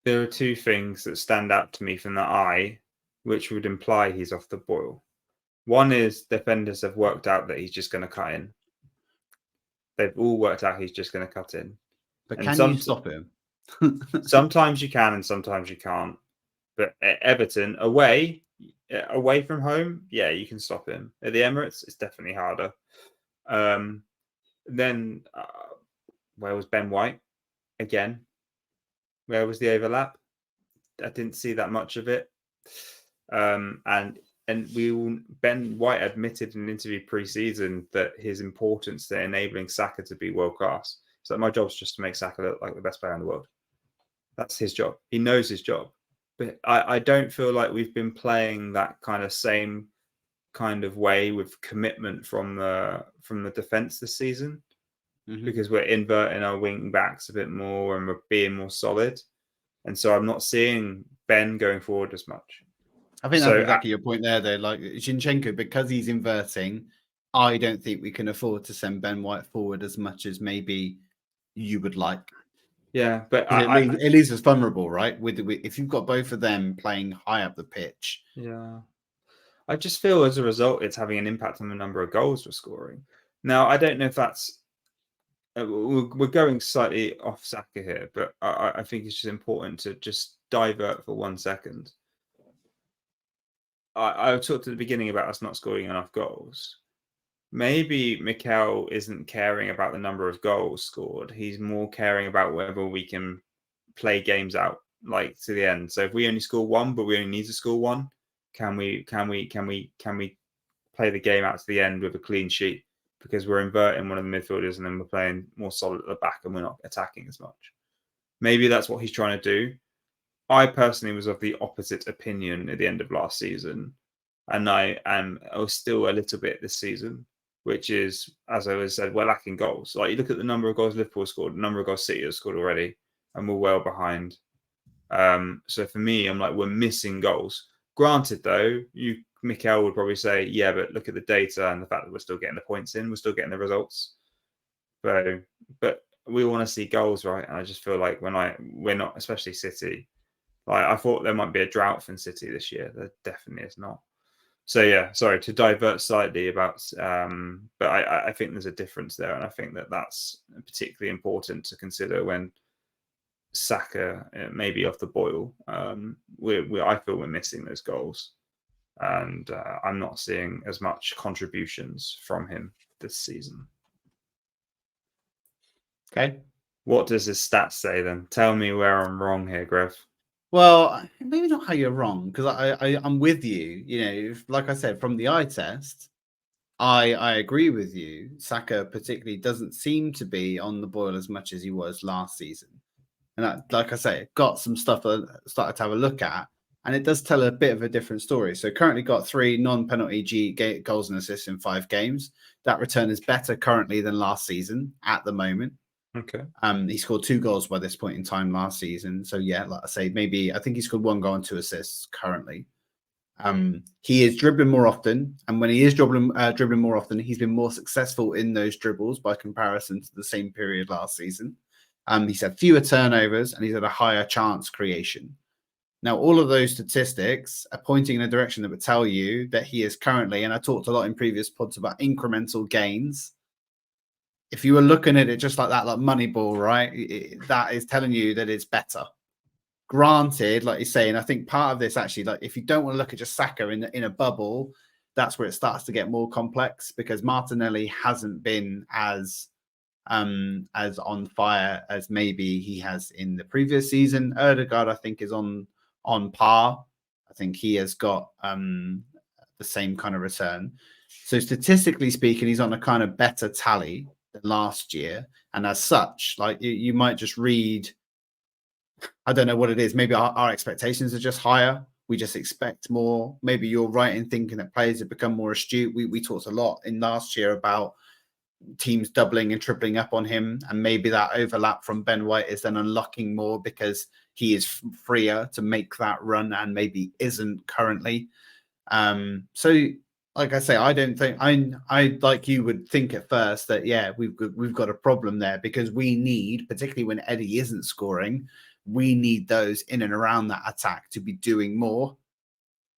there are two things that stand out to me from the eye, which would imply he's off the boil. One is defenders have worked out that he's just going to cut in. They've all worked out he's just going to cut in. But can you stop him? Sometimes you can and sometimes you can't. But at Everton, away from home, yeah, you can stop him. At the Emirates, it's definitely harder. Then where was Ben White? Again, where was the overlap? I didn't see that much of it. Ben White admitted in an interview pre-season that his importance to enabling Saka to be world class. So my job's just to make Saka look like the best player in the world. That's his job. He knows his job. But I don't feel like we've been playing that kind of same kind of way with commitment from the defense this season, because we're inverting our wing backs a bit more and we're being more solid. And so I'm not seeing Ben going forward as much. I think that's exactly your point there, though. Like Zinchenko, because he's inverting, I don't think we can afford to send Ben White forward as much as maybe you would like. Yeah, but it leaves us vulnerable, right? If you've got both of them playing high up the pitch. Yeah. I just feel as a result, it's having an impact on the number of goals we're scoring. Now, I don't know if that's... we're going slightly off Saka here, but I think it's just important to just divert for 1 second. I talked at the beginning about us not scoring enough goals. Maybe Mikel isn't caring about the number of goals scored. He's more caring about whether we can play games out like to the end. So if we only score one, but we only need to score one, can we play the game out to the end with a clean sheet? Because we're inverting one of the midfielders and then we're playing more solid at the back and we're not attacking as much. Maybe that's what he's trying to do. I personally was of the opposite opinion at the end of last season. And I was still a little bit this season, which is, as I always said, we're lacking goals. Like, you look at the number of goals Liverpool scored, the number of goals City has scored already, and we're well behind. So for me, I'm like, we're missing goals. Granted, though, Mikel would probably say, yeah, but look at the data and the fact that we're still getting the points in, we're still getting the results. But we want to see goals, right? And I just feel like we're not, especially City. Like, I thought there might be a drought from City this year. There definitely is not. So yeah, sorry to divert slightly about, but I think there's a difference there, and I think that's particularly important to consider when Saka may be off the boil. I feel we're missing those goals, and I'm not seeing as much contributions from him this season. Okay, what does his stats say then? Tell me where I'm wrong here, Grev. Well, maybe not how you're wrong, because I'm with you. You know, like I said, from the eye test, I agree with you. Saka particularly doesn't seem to be on the boil as much as he was last season. And like I say, got some stuff that I started to have a look at, and it does tell a bit of a different story. So currently got 3 non-penalty goals and assists in 5 games. That return is better currently than last season at the moment. Okay. He scored 2 goals by this point in time last season. So yeah, like I say, I think he scored 1 goal and 2 assists currently. He is dribbling more often, and when he is dribbling more often, he's been more successful in those dribbles by comparison to the same period last season. He's had fewer turnovers, and he's had a higher chance creation. Now, all of those statistics are pointing in a direction that would tell you that he is currently, and I talked a lot in previous pods about incremental gains. If you were looking at it just like that, like Moneyball, right, that is telling you that it's better. Granted, like you're saying, I think part of this actually, like if you don't want to look at just Saka in a bubble, that's where it starts to get more complex, because Martinelli hasn't been as on fire as maybe he has in the previous season. Ødegaard, I think, is on par. I think he has got the same kind of return. So statistically speaking, he's on a kind of better tally than last year. And as such, like you might just read, I don't know what it is. Maybe our expectations are just higher. We just expect more. Maybe you're right in thinking that players have become more astute. We talked a lot in last year about teams doubling and tripling up on him, and maybe that overlap from Ben White is then unlocking more because he is freer to make that run and maybe isn't currently. So like I say, I don't think I like you would think at first that we've got a problem there, because we need, particularly when Eddie isn't scoring, we need those in and around that attack to be doing more.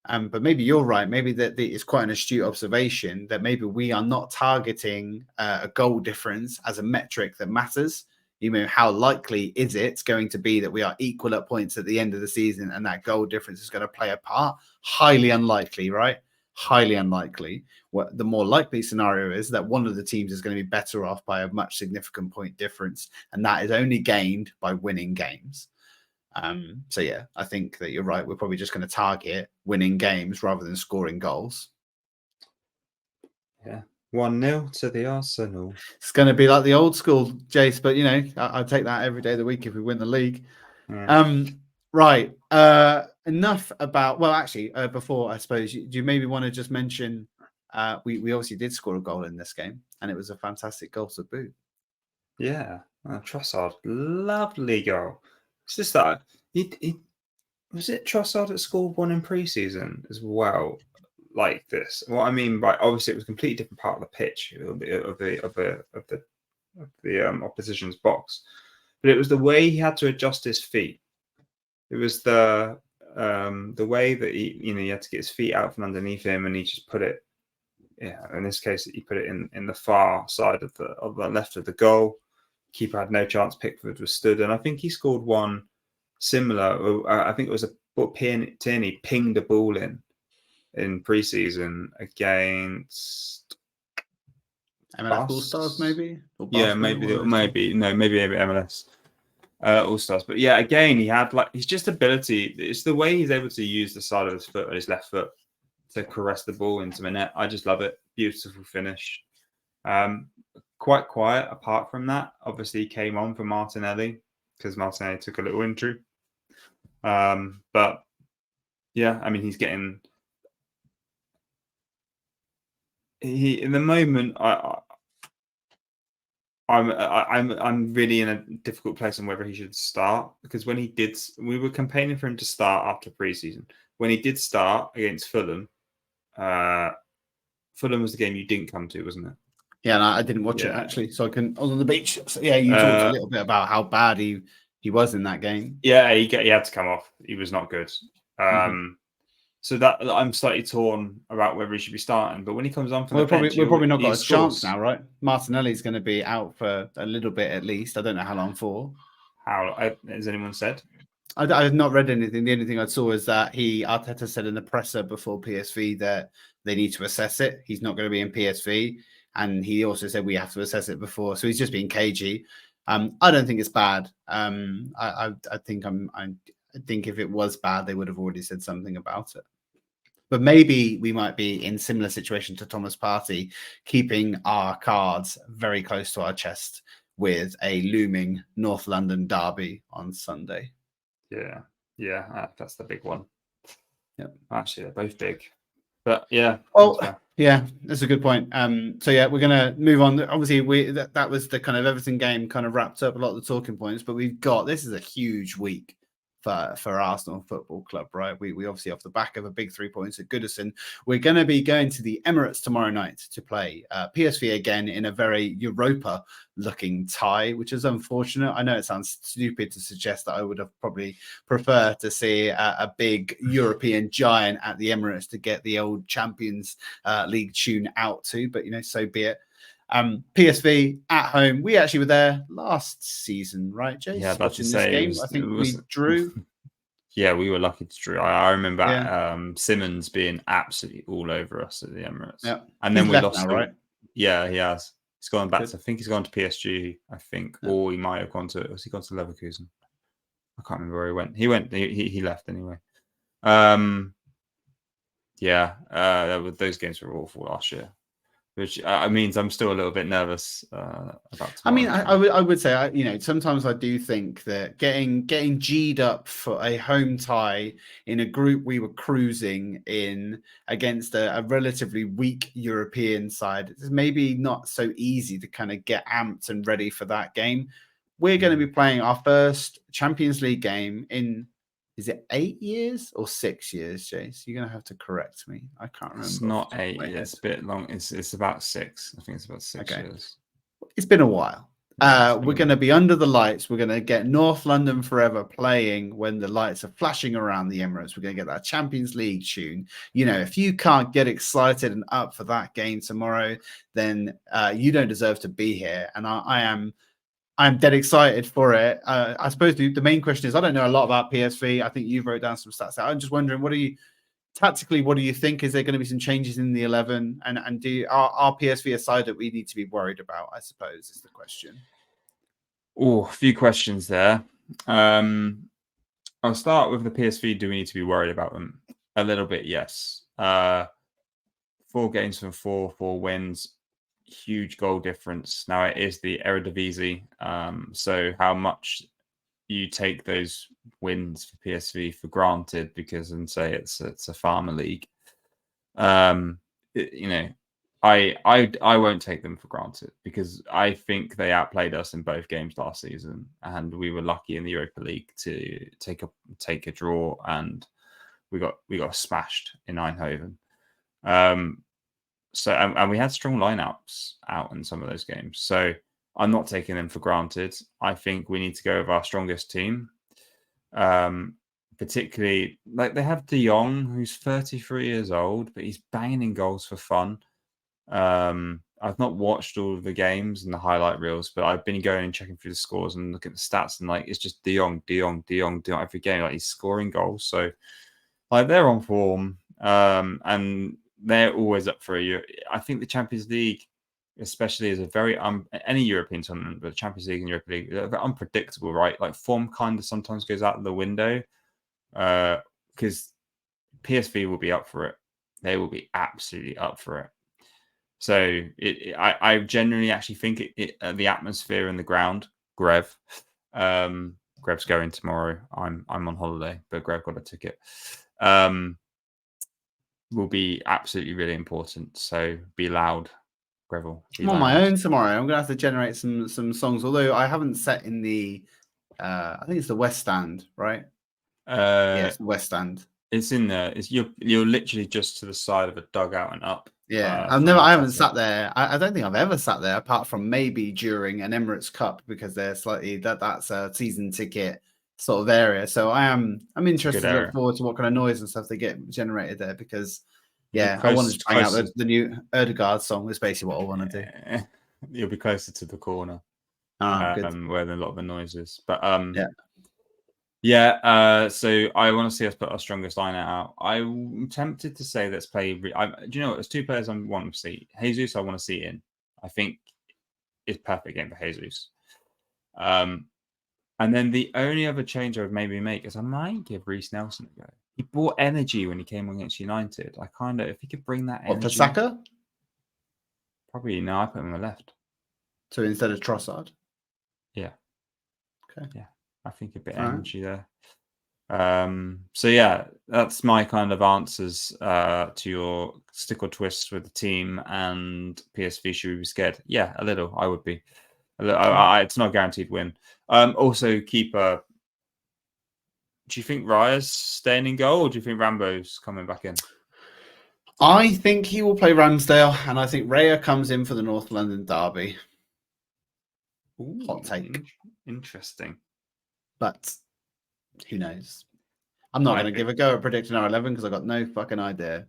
But maybe you're right. Maybe that it's quite an astute observation that maybe we are not targeting a goal difference as a metric that matters. You know, how likely is it going to be that we are equal at points at the end of the season and that goal difference is going to play a part? Highly unlikely, right? Highly unlikely. What the more likely scenario is that one of the teams is going to be better off by a much significant point difference, and that is only gained by winning games. So yeah, I think that you're right. We're probably just going to target winning games rather than scoring goals. Yeah, 1-0 to the Arsenal. It's going to be like the old school, Jace, but you know, I'll take that every day of the week if we win the league. Yeah. Right. Enough about. Well, actually, before I suppose, do you maybe want to just mention? We obviously did score a goal in this game, and it was a fantastic goal to boot. Yeah, Trossard, lovely goal. It's just that he was it Trossard that scored one in pre-season as well, like this. What I mean by, obviously it was a completely different part of the pitch of the opposition's box, but it was the way he had to adjust his feet. It was the way that he had to get his feet out from underneath him, and he just put it. Yeah, in this case, he put it in the far side of the left of the goal. Keeper had no chance. Pickford was stood, and I think he scored one similar. I think it was Tierney pinged a ball in pre-season against MLS All-Stars, maybe. Or yeah, maybe MLS All-Stars. But yeah, again, he had his just ability. It's the way he's able to use the side of his foot, his left foot, to caress the ball into the net. I just love it. Beautiful finish. Quite quiet apart from that. Obviously, he came on for Martinelli because Martinelli took a little injury. But yeah, I mean, he's getting. In the moment, I'm really in a difficult place on whether he should start, because when he did, we were campaigning for him to start after pre-season. When he did start against Fulham, Fulham was the game you didn't come to, wasn't it? Yeah, and I didn't watch it actually, so I was on the beach. So yeah, you talked a little bit about how bad he was in that game. Yeah, he had to come off. He was not good. So that I'm slightly torn about whether he should be starting. But when he comes on for the bench, we're probably not got a chance now, right? Martinelli's going to be out for a little bit at least. I don't know how long for. How has anyone said? I have not read anything. The only thing I saw is that Arteta said in the presser before PSV that they need to assess it. He's not going to be in PSV, and he also said we have to assess it before. So he's just being cagey. I don't think it's bad. I think if it was bad, they would have already said something about it. But maybe we might be in similar situation to Thomas Partey, keeping our cards very close to our chest with a looming North London derby on Sunday. Yeah, that's the big one. Yep. Actually, they're both big. But yeah. Well, yeah, that's a good point. So yeah, we're gonna move on. Obviously, that was the kind of Everton game kind of wrapped up a lot of the talking points, but this is a huge week for Arsenal Football Club, right? We obviously off the back of a big 3 points at Goodison, we're going to be going to the Emirates tomorrow night to play PSV again in a very Europa-looking tie, which is unfortunate. I know it sounds stupid to suggest that I would have probably preferred to see a big European giant at the Emirates to get the old Champions League tune out to, but so be it. PSV at home. We actually were there last season, right, Jace? Yeah, about to watching say this game. I think we drew. Yeah, we were lucky to draw. I remember Yeah. Simmons being absolutely all over us at the Emirates. Yeah. And then He's we left lost. now, right? Yeah, he has. He's gone back Good. to, I think he's gone to PSG, I think. Yeah. Or he might have gone to, has he gone to Leverkusen? I can't remember where he went. He left anyway. Those games were awful last year. Which means I'm still a little bit nervous about tomorrow. I mean, I would say, sometimes I do think that getting G'd up for a home tie in a group we were cruising in against a relatively weak European side is maybe not so easy to kind of get amped and ready for that game. We're going to be playing our first Champions League game in, is it 8 years or 6 years, Jace? You're going to have to correct me. I can't remember. It's not 8 years. It's a bit long. It's about 6. I think it's about 6 years. It's been a while. We're going to be under the lights. We're going to get North London Forever playing when the lights are flashing around the Emirates. We're going to get that Champions League tune. If you can't get excited and up for that game tomorrow, then you don't deserve to be here. And I'm dead excited for it. I suppose the main question is, I don't know a lot about PSV. I think you've wrote down some stats out. I'm just wondering, what do you think? Is there going to be some changes in the 11? And are PSV a side that we need to be worried about, I suppose, is the question. Oh, a few questions there. I'll start with the PSV. Do we need to be worried about them? A little bit, yes. 4 games from 4 wins. Huge goal difference. Now it is the Eredivisie, so how much you take those wins for PSV for granted because and say it's a farmer league. I won't take them for granted because I think they outplayed us in both games last season, and we were lucky in the Europa League to take a draw, and we got smashed in Eindhoven. So and we had strong lineouts out in some of those games. So I'm not taking them for granted. I think we need to go with our strongest team. Particularly, like they have De Jong, who's 33 years old, but he's banging in goals for fun. I've not watched all of the games and the highlight reels, but I've been going and checking through the scores and looking at the stats, and it's just De Jong every game. Like he's scoring goals. So they're on form. And they're always up for a year. I think the Champions League, especially, is a very any European tournament, but the Champions League and Europa League, they're very unpredictable, right? Like form kind of sometimes goes out of the window because PSV will be up for it. They will be absolutely up for it. So I genuinely actually think the atmosphere in the ground, Grev's going tomorrow. I'm on holiday, but Grev got a ticket. Will be absolutely really important. So be loud, Greville. I'm on my own tomorrow. I'm gonna have to generate some songs. Although I haven't set in the, I think it's the West Stand, right? Yeah, it's the West Stand. It's in there. You're literally just to the side of a dugout and up. Yeah, I haven't sat there. I don't think I've ever sat there apart from maybe during an Emirates Cup because they're slightly that's a season ticket sort of area. So I'm interested to look forward to what kind of noise and stuff they get generated there because I wanted to bang out the new Erdegaard song. That's basically what I want to do. You'll be closer to the corner where a lot of the noise is. But so I want to see us put our strongest line out. I'm tempted to say let's play. Do you know what? There's 2 players I want to see. Jesus, I want to see in. I think it's perfect game for Jesus. And then the only other change I would maybe make is I might give Reece Nelson a go. He brought energy when he came against United. If he could bring that energy. What, for Saka? Probably no, I put him on the left. So instead of Trossard? Yeah. Okay. Yeah. I think a bit of energy there. So that's my kind of answers to your stick or twist with the team and PSV. Should we be scared? Yeah, a little. I would be. It's not a guaranteed win. Also, keeper. Do you think Raya's staying in goal, or do you think Rambo's coming back in? I think he will play Ramsdale, and I think Raya comes in for the North London derby. Ooh, Hot take. Interesting. But who knows? I'm not going to give a go at predicting our 11 because I've got no fucking idea.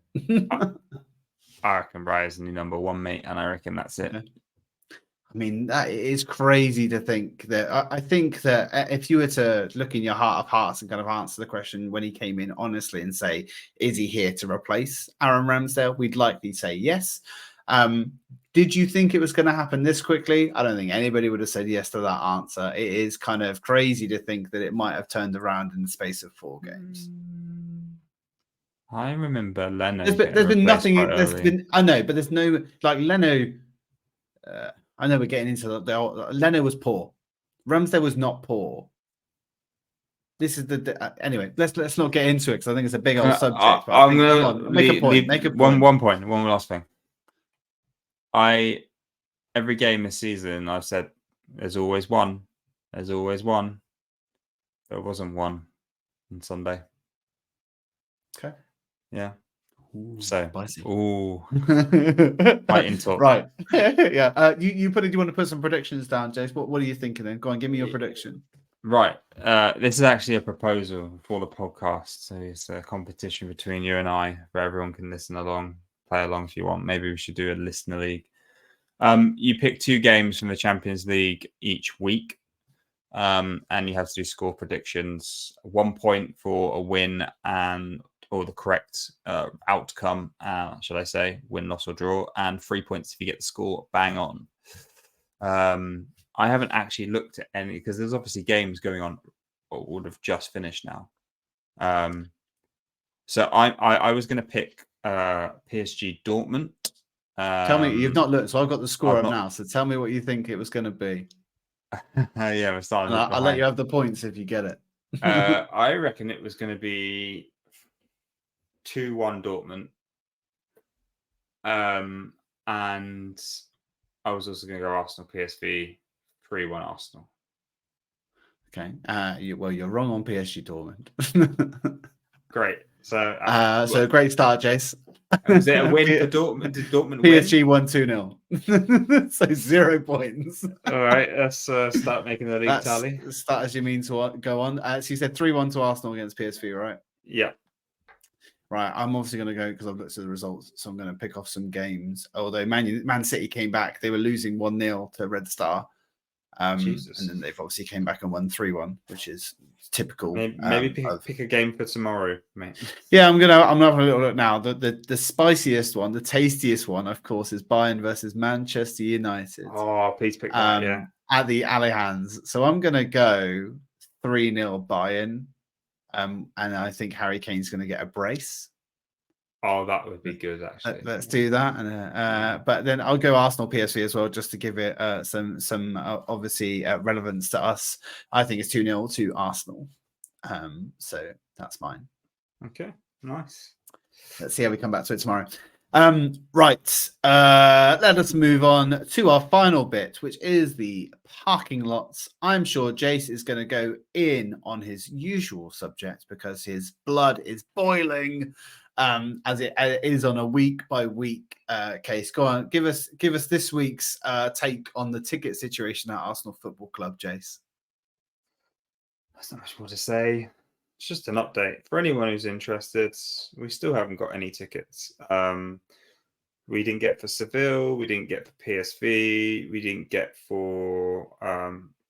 I reckon Raya's the new number 1, mate, and I reckon that's it. I mean, that is crazy to think that. I think that if you were to look in your heart of hearts and kind of answer the question when he came in honestly and say, is he here to replace Aaron Ramsdale? We'd likely say yes. Did you think it was going to happen this quickly? I don't think anybody would have said yes to that answer. It is kind of crazy to think that it might have turned around in the space of 4 games. I remember Leno. There's been nothing. I know, but there's no like Leno. I know we're getting into the Leno was poor. Ramsdale was not poor. This is anyway. Let's not get into it because I think it's a big old subject. But I'm gonna make a point. Make a point. One last thing. Every game this season, I've said there's always one. There's always one. There wasn't one on Sunday. Okay. Yeah. Ooh, so, spicy. Fighting talk. Right. Yeah. You put it. Do you want to put some predictions down, Jace? What are you thinking then? Go on, give me your prediction. Right. This is actually a proposal for the podcast. So it's a competition between you and I, where everyone can listen along, play along if you want. Maybe we should do a listener league. You pick 2 games from the Champions League each week. And you have to do score predictions. 1 point for a win or the correct outcome, shall I say, win, loss, or draw, and 3 points if you get the score bang on. I haven't actually looked at any because there's obviously games going on or would have just finished now. So I was going to pick PSG Dortmund. Tell me, you've not looked, so I've got the score up now. So tell me what you think it was going to be. Yeah, we're starting. I'll let you have the points if you get it. I reckon it was going to be 2-1 Dortmund. And I was also going to go Arsenal PSV 3-1 Arsenal. Okay. You're wrong on PSG Dortmund. Great. So so great start, Jace. Was it a win for Dortmund? Did Dortmund PSG won 2-0. So 0 points. All right, let's start making the league tally. Start as you mean to go on. So you said 3-1 to Arsenal against PSV, right? Yeah. Right, I'm obviously going to go because I've looked at the results, so I'm going to pick off some games. Although Man City came back, they were losing 1-0 to Red Star, and then they've obviously came back and won 3-1, which is typical. Maybe pick a game for tomorrow, mate. Yeah, I'm having a little look now. The spiciest one, the tastiest one, of course, is Bayern versus Manchester United. Oh, please pick that. Yeah, at the Allianz. So I'm going to go 3-0 Bayern. And I think Harry Kane's going to get a brace. Oh, that would be good, actually. Let's do that. And but then I'll go Arsenal PSV as well, just to give it some obviously relevance to us. I think it's 2-0 to Arsenal. So that's mine. Okay, nice. Let's see how we come back to it tomorrow. Right. Let us move on to our final bit, which is the parking lots. I'm sure Jace is going to go in on his usual subject because his blood is boiling, as it is on a week by week case. Go on, give us this week's take on the ticket situation at Arsenal Football Club, Jace. There's not much more to say. It's just an update for anyone who's interested. We still haven't got any tickets. We didn't get for Seville. We didn't get for PSV. We didn't get for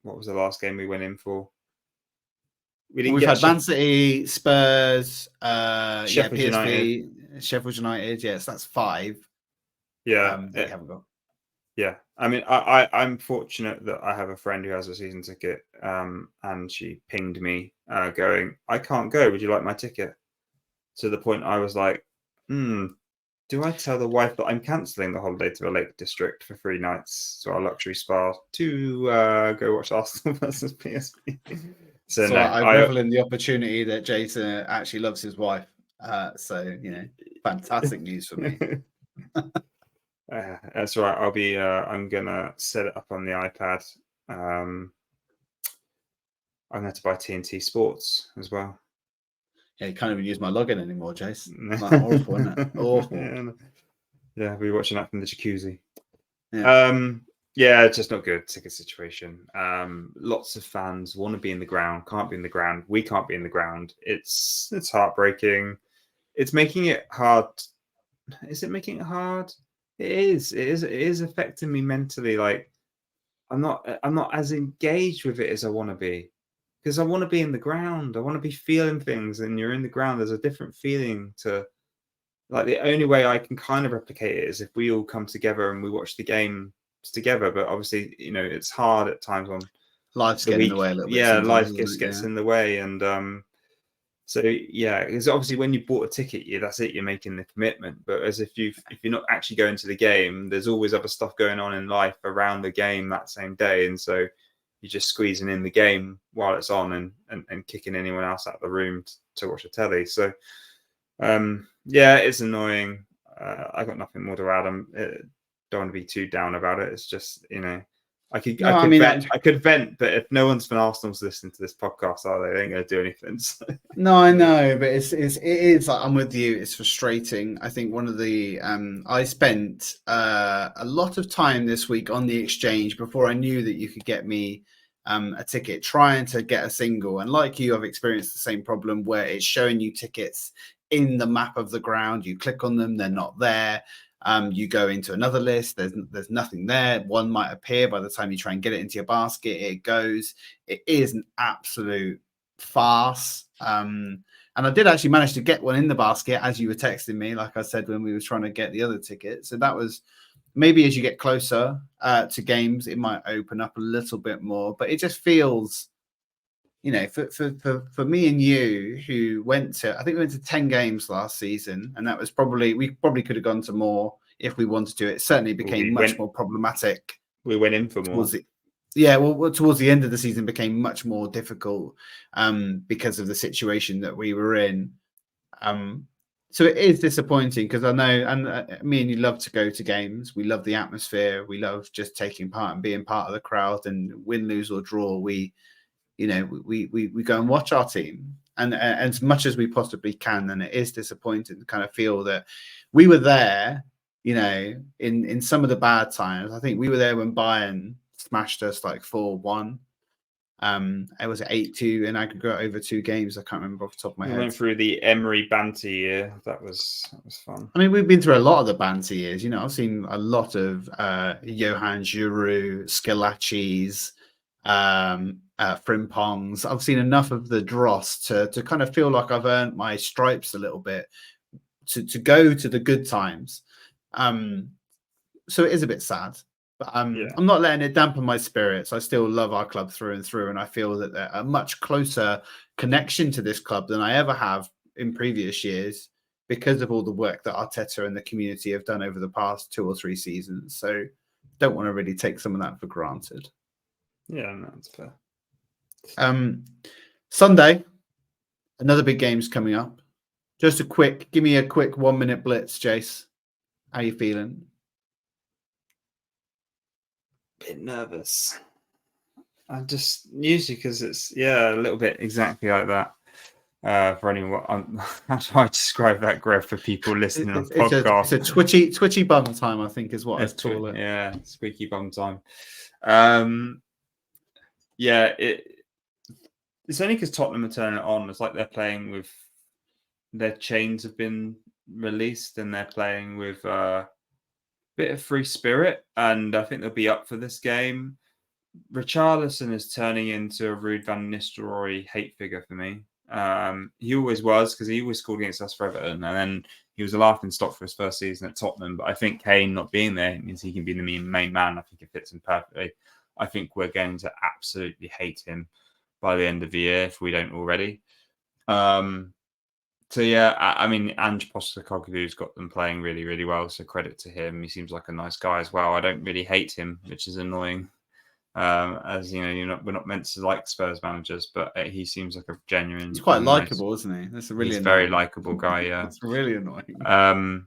what was the last game we went in for? We've had Man City, Spurs, Sheffield PSV, United. Sheffield United. Yes, that's 5. Yeah, that we haven't got. Yeah, I mean, I'm fortunate that I have a friend who has a season ticket, and she pinged me going, "I can't go. Would you like my ticket?" To the point I was like, do I tell the wife that I'm cancelling the holiday to the Lake District for 3 nights to our luxury spa to go watch Arsenal versus PSV? So no, I revel in the opportunity that Jason actually loves his wife. So fantastic news for me. That's right. I'm gonna set it up on the iPad. I'm going to buy TNT Sports as well. Yeah, you can't even use my login anymore, Jace. Like, awful, isn't it? Awful. Yeah, we're watching that from the jacuzzi. Yeah. Yeah, it's just not good ticket situation. Lots of fans want to be in the ground, can't be in the ground. We can't be in the ground. It's heartbreaking. It's making it hard. Is it making it hard? It is. It is. It is affecting me mentally. Like I'm not as engaged with it as I want to be, because I want to be in the ground. I want to be feeling things, and you're in the ground. There's a different feeling to. Like the only way I can kind of replicate it is if we all come together and we watch the game together. But obviously, it's hard at times on Life's the getting in week. the way a little bit. Yeah, life sometimes, just gets in the way, and so yeah, because obviously when you bought a ticket, that's it. You're making the commitment. But as if you're not actually going to the game, there's always other stuff going on in life around the game that same day, and so you're just squeezing in the game while it's on and kicking anyone else out of the room to watch the telly. So. Yeah, it's annoying. I got nothing more to add. Don't want to be too down about it. It's just I could vent, but if no one's from Arsenal's listening to this podcast, they ain't going to do anything. So. No, I know, but it is like, I'm with you. It's frustrating. I think one of the I spent a lot of time this week on the exchange before I knew that you could get me a ticket, trying to get a single. And like you, I've experienced the same problem where it's showing you tickets in the map of the ground. You click on them, they're not there. You go into another list, there's nothing there. One might appear by the time you try and get it into your basket, it goes. It is an absolute farce. And I did actually manage to get one in the basket as you were texting me, like I said, when we were trying to get the other ticket. So that was maybe as you get closer to games, it might open up a little bit more, but it just feels, for me and you who I think we went to 10 games last season, and that was we probably could have gone to more if we wanted to. It certainly became much more problematic. We went in for more. Towards the end of the season became much more difficult because of the situation that we were in. So it is disappointing because I know, and me and you love to go to games. We love the atmosphere. We love just taking part and being part of the crowd, and win, lose or draw. We go and watch our team, and as much as we possibly can. And it is disappointing to kind of feel that we were there, in some of the bad times. I think we were there when Bayern smashed us like 4-1. It was 8-2 in aggregate over 2 games. I can't remember off the top of my head. We went through the Emery banter year. That was fun. I mean, we've been through a lot of the banter years. I've seen a lot of Johan Giroud, Scalacci's, Frimpongs. I've seen enough of the dross to kind of feel like I've earned my stripes a little bit to go to the good times. So it is a bit sad. But I'm not letting it dampen my spirits. I still love our club through and through, and I feel that they're a much closer connection to this club than I ever have in previous years because of all the work that Arteta and the community have done over the past 2 or 3 seasons. So don't want to really take some of that for granted. Yeah, no, that's fair. Sunday, another big game's coming up. Give me a quick 1-minute blitz, Jace. How you feeling? Bit nervous. I just usually because it's a little bit exactly like that. For anyone, how do I describe that, Grev, for people listening on podcast? It's a twitchy bum time, I think, is what I'd call it. Yeah, squeaky bum time. It's only because Tottenham are turning it on. It's like they're playing with their chains have been released and they're playing with bit of free spirit, and I think they'll be up for this game. Richarlison is turning into a Ruud van Nistelrooy hate figure for me. He always was, because he always scored against us for Everton, and then he was a laughing stock for his first season at Tottenham. But I think Kane not being there means he can be the main man. I think it fits him perfectly. I think we're going to absolutely hate him by the end of the year if we don't already. So yeah, I mean, Ange Postecoglou's got them playing really, really well. So credit to him. He seems like a nice guy as well. I don't really hate him, which is annoying. As you know, we're not meant to like Spurs managers, but he seems like a genuine. He's quite likable, isn't he? That's a really. He's a very likable guy. Yeah, it's really annoying.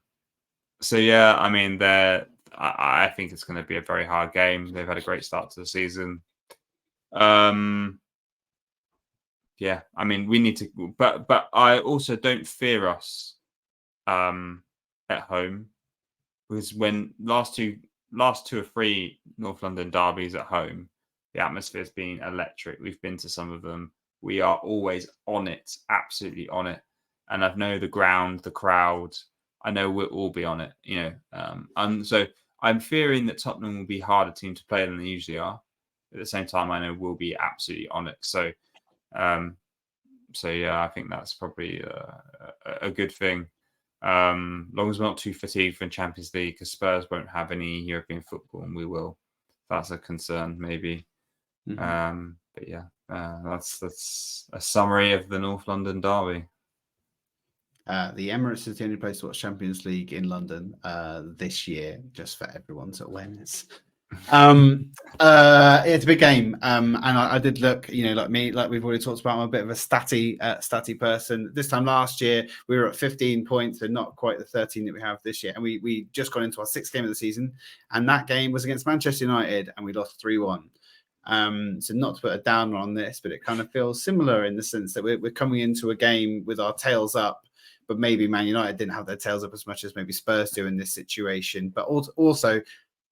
So yeah, I mean, I think it's going to be a very hard game. They've had a great start to the season. yeah, I mean, we need to, but I also don't fear us at home, because when last two or three North London derbies at home, the atmosphere's been electric. We've been to some of them. We are always on it, absolutely on it. And I know the ground, the crowd. I know we'll all be on it, and so I'm fearing that Tottenham will be a harder team to play than they usually are. At the same time, I know we'll be absolutely on it. So, yeah, I think that's probably a good thing. Long as we're not too fatigued from Champions League, because Spurs won't have any European football, and we will. That's a concern, maybe. But yeah, that's a summary of the North London derby. The Emirates is the only place to watch Champions League in London this year, just for everyone's awareness. It's a big game, and I did look. Like me, like we've already talked about, I'm a bit of a statty person. This time last year, we were at 15 points, and not quite the 13 that we have this year. And we just got into our 6th game of the season, and that game was against Manchester United, and we lost 3-1. So not to put a downer on this, but it kind of feels similar in the sense that we're coming into a game with our tails up. But maybe Man United didn't have their tails up as much as maybe Spurs do in this situation. But also,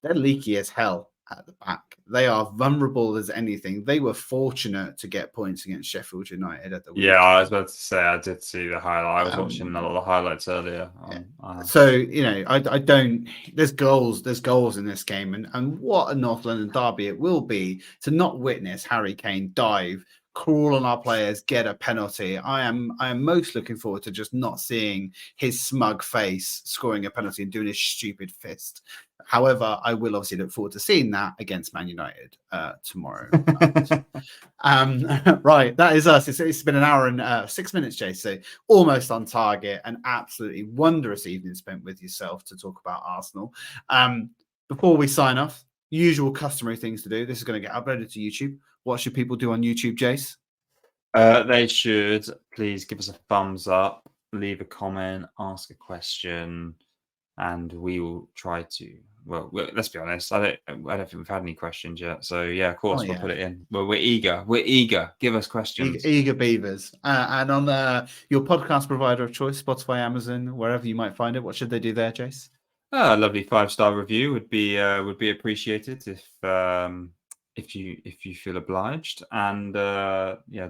they're leaky as hell at the back. They are vulnerable as anything. They were fortunate to get points against Sheffield United at the weekend. Yeah, I was about to say, I did see the highlight. I was watching a lot of the highlights earlier. So, I don't. There's goals in this game, and what a North London derby it will be to not witness Harry Kane dive, crawl on our players, get a penalty. I am most looking forward to just not seeing his smug face scoring a penalty and doing his stupid fist. However, I will obviously look forward to seeing that against Man United tomorrow night. Right, that is us. It's been an hour and 6 minutes, Jace. So almost on target. An absolutely wondrous evening spent with yourself to talk about Arsenal. Before we sign off, usual customary things to do. This is going to get uploaded to YouTube. What should people do on YouTube, Jace? They should please give us a thumbs up, leave a comment, ask a question, and we will try to. Well, let's be honest. I don't think we've had any questions yet. So yeah, of course we'll put it in. Well, we're eager. Give us questions. Eager beavers. And on your podcast provider of choice, Spotify, Amazon, wherever you might find it, what should they do there, Jace? A lovely 5-star review would be appreciated if you feel obliged, and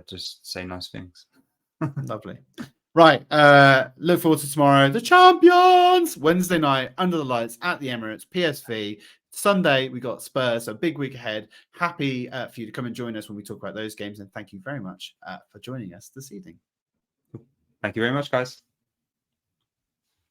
just say nice things. Lovely. Right. Look forward to tomorrow. The champions! Wednesday night, under the lights at the Emirates, PSV. Sunday, we got Spurs. So big week ahead. Happy for you to come and join us when we talk about those games. And thank you very much for joining us this evening. Thank you very much, guys.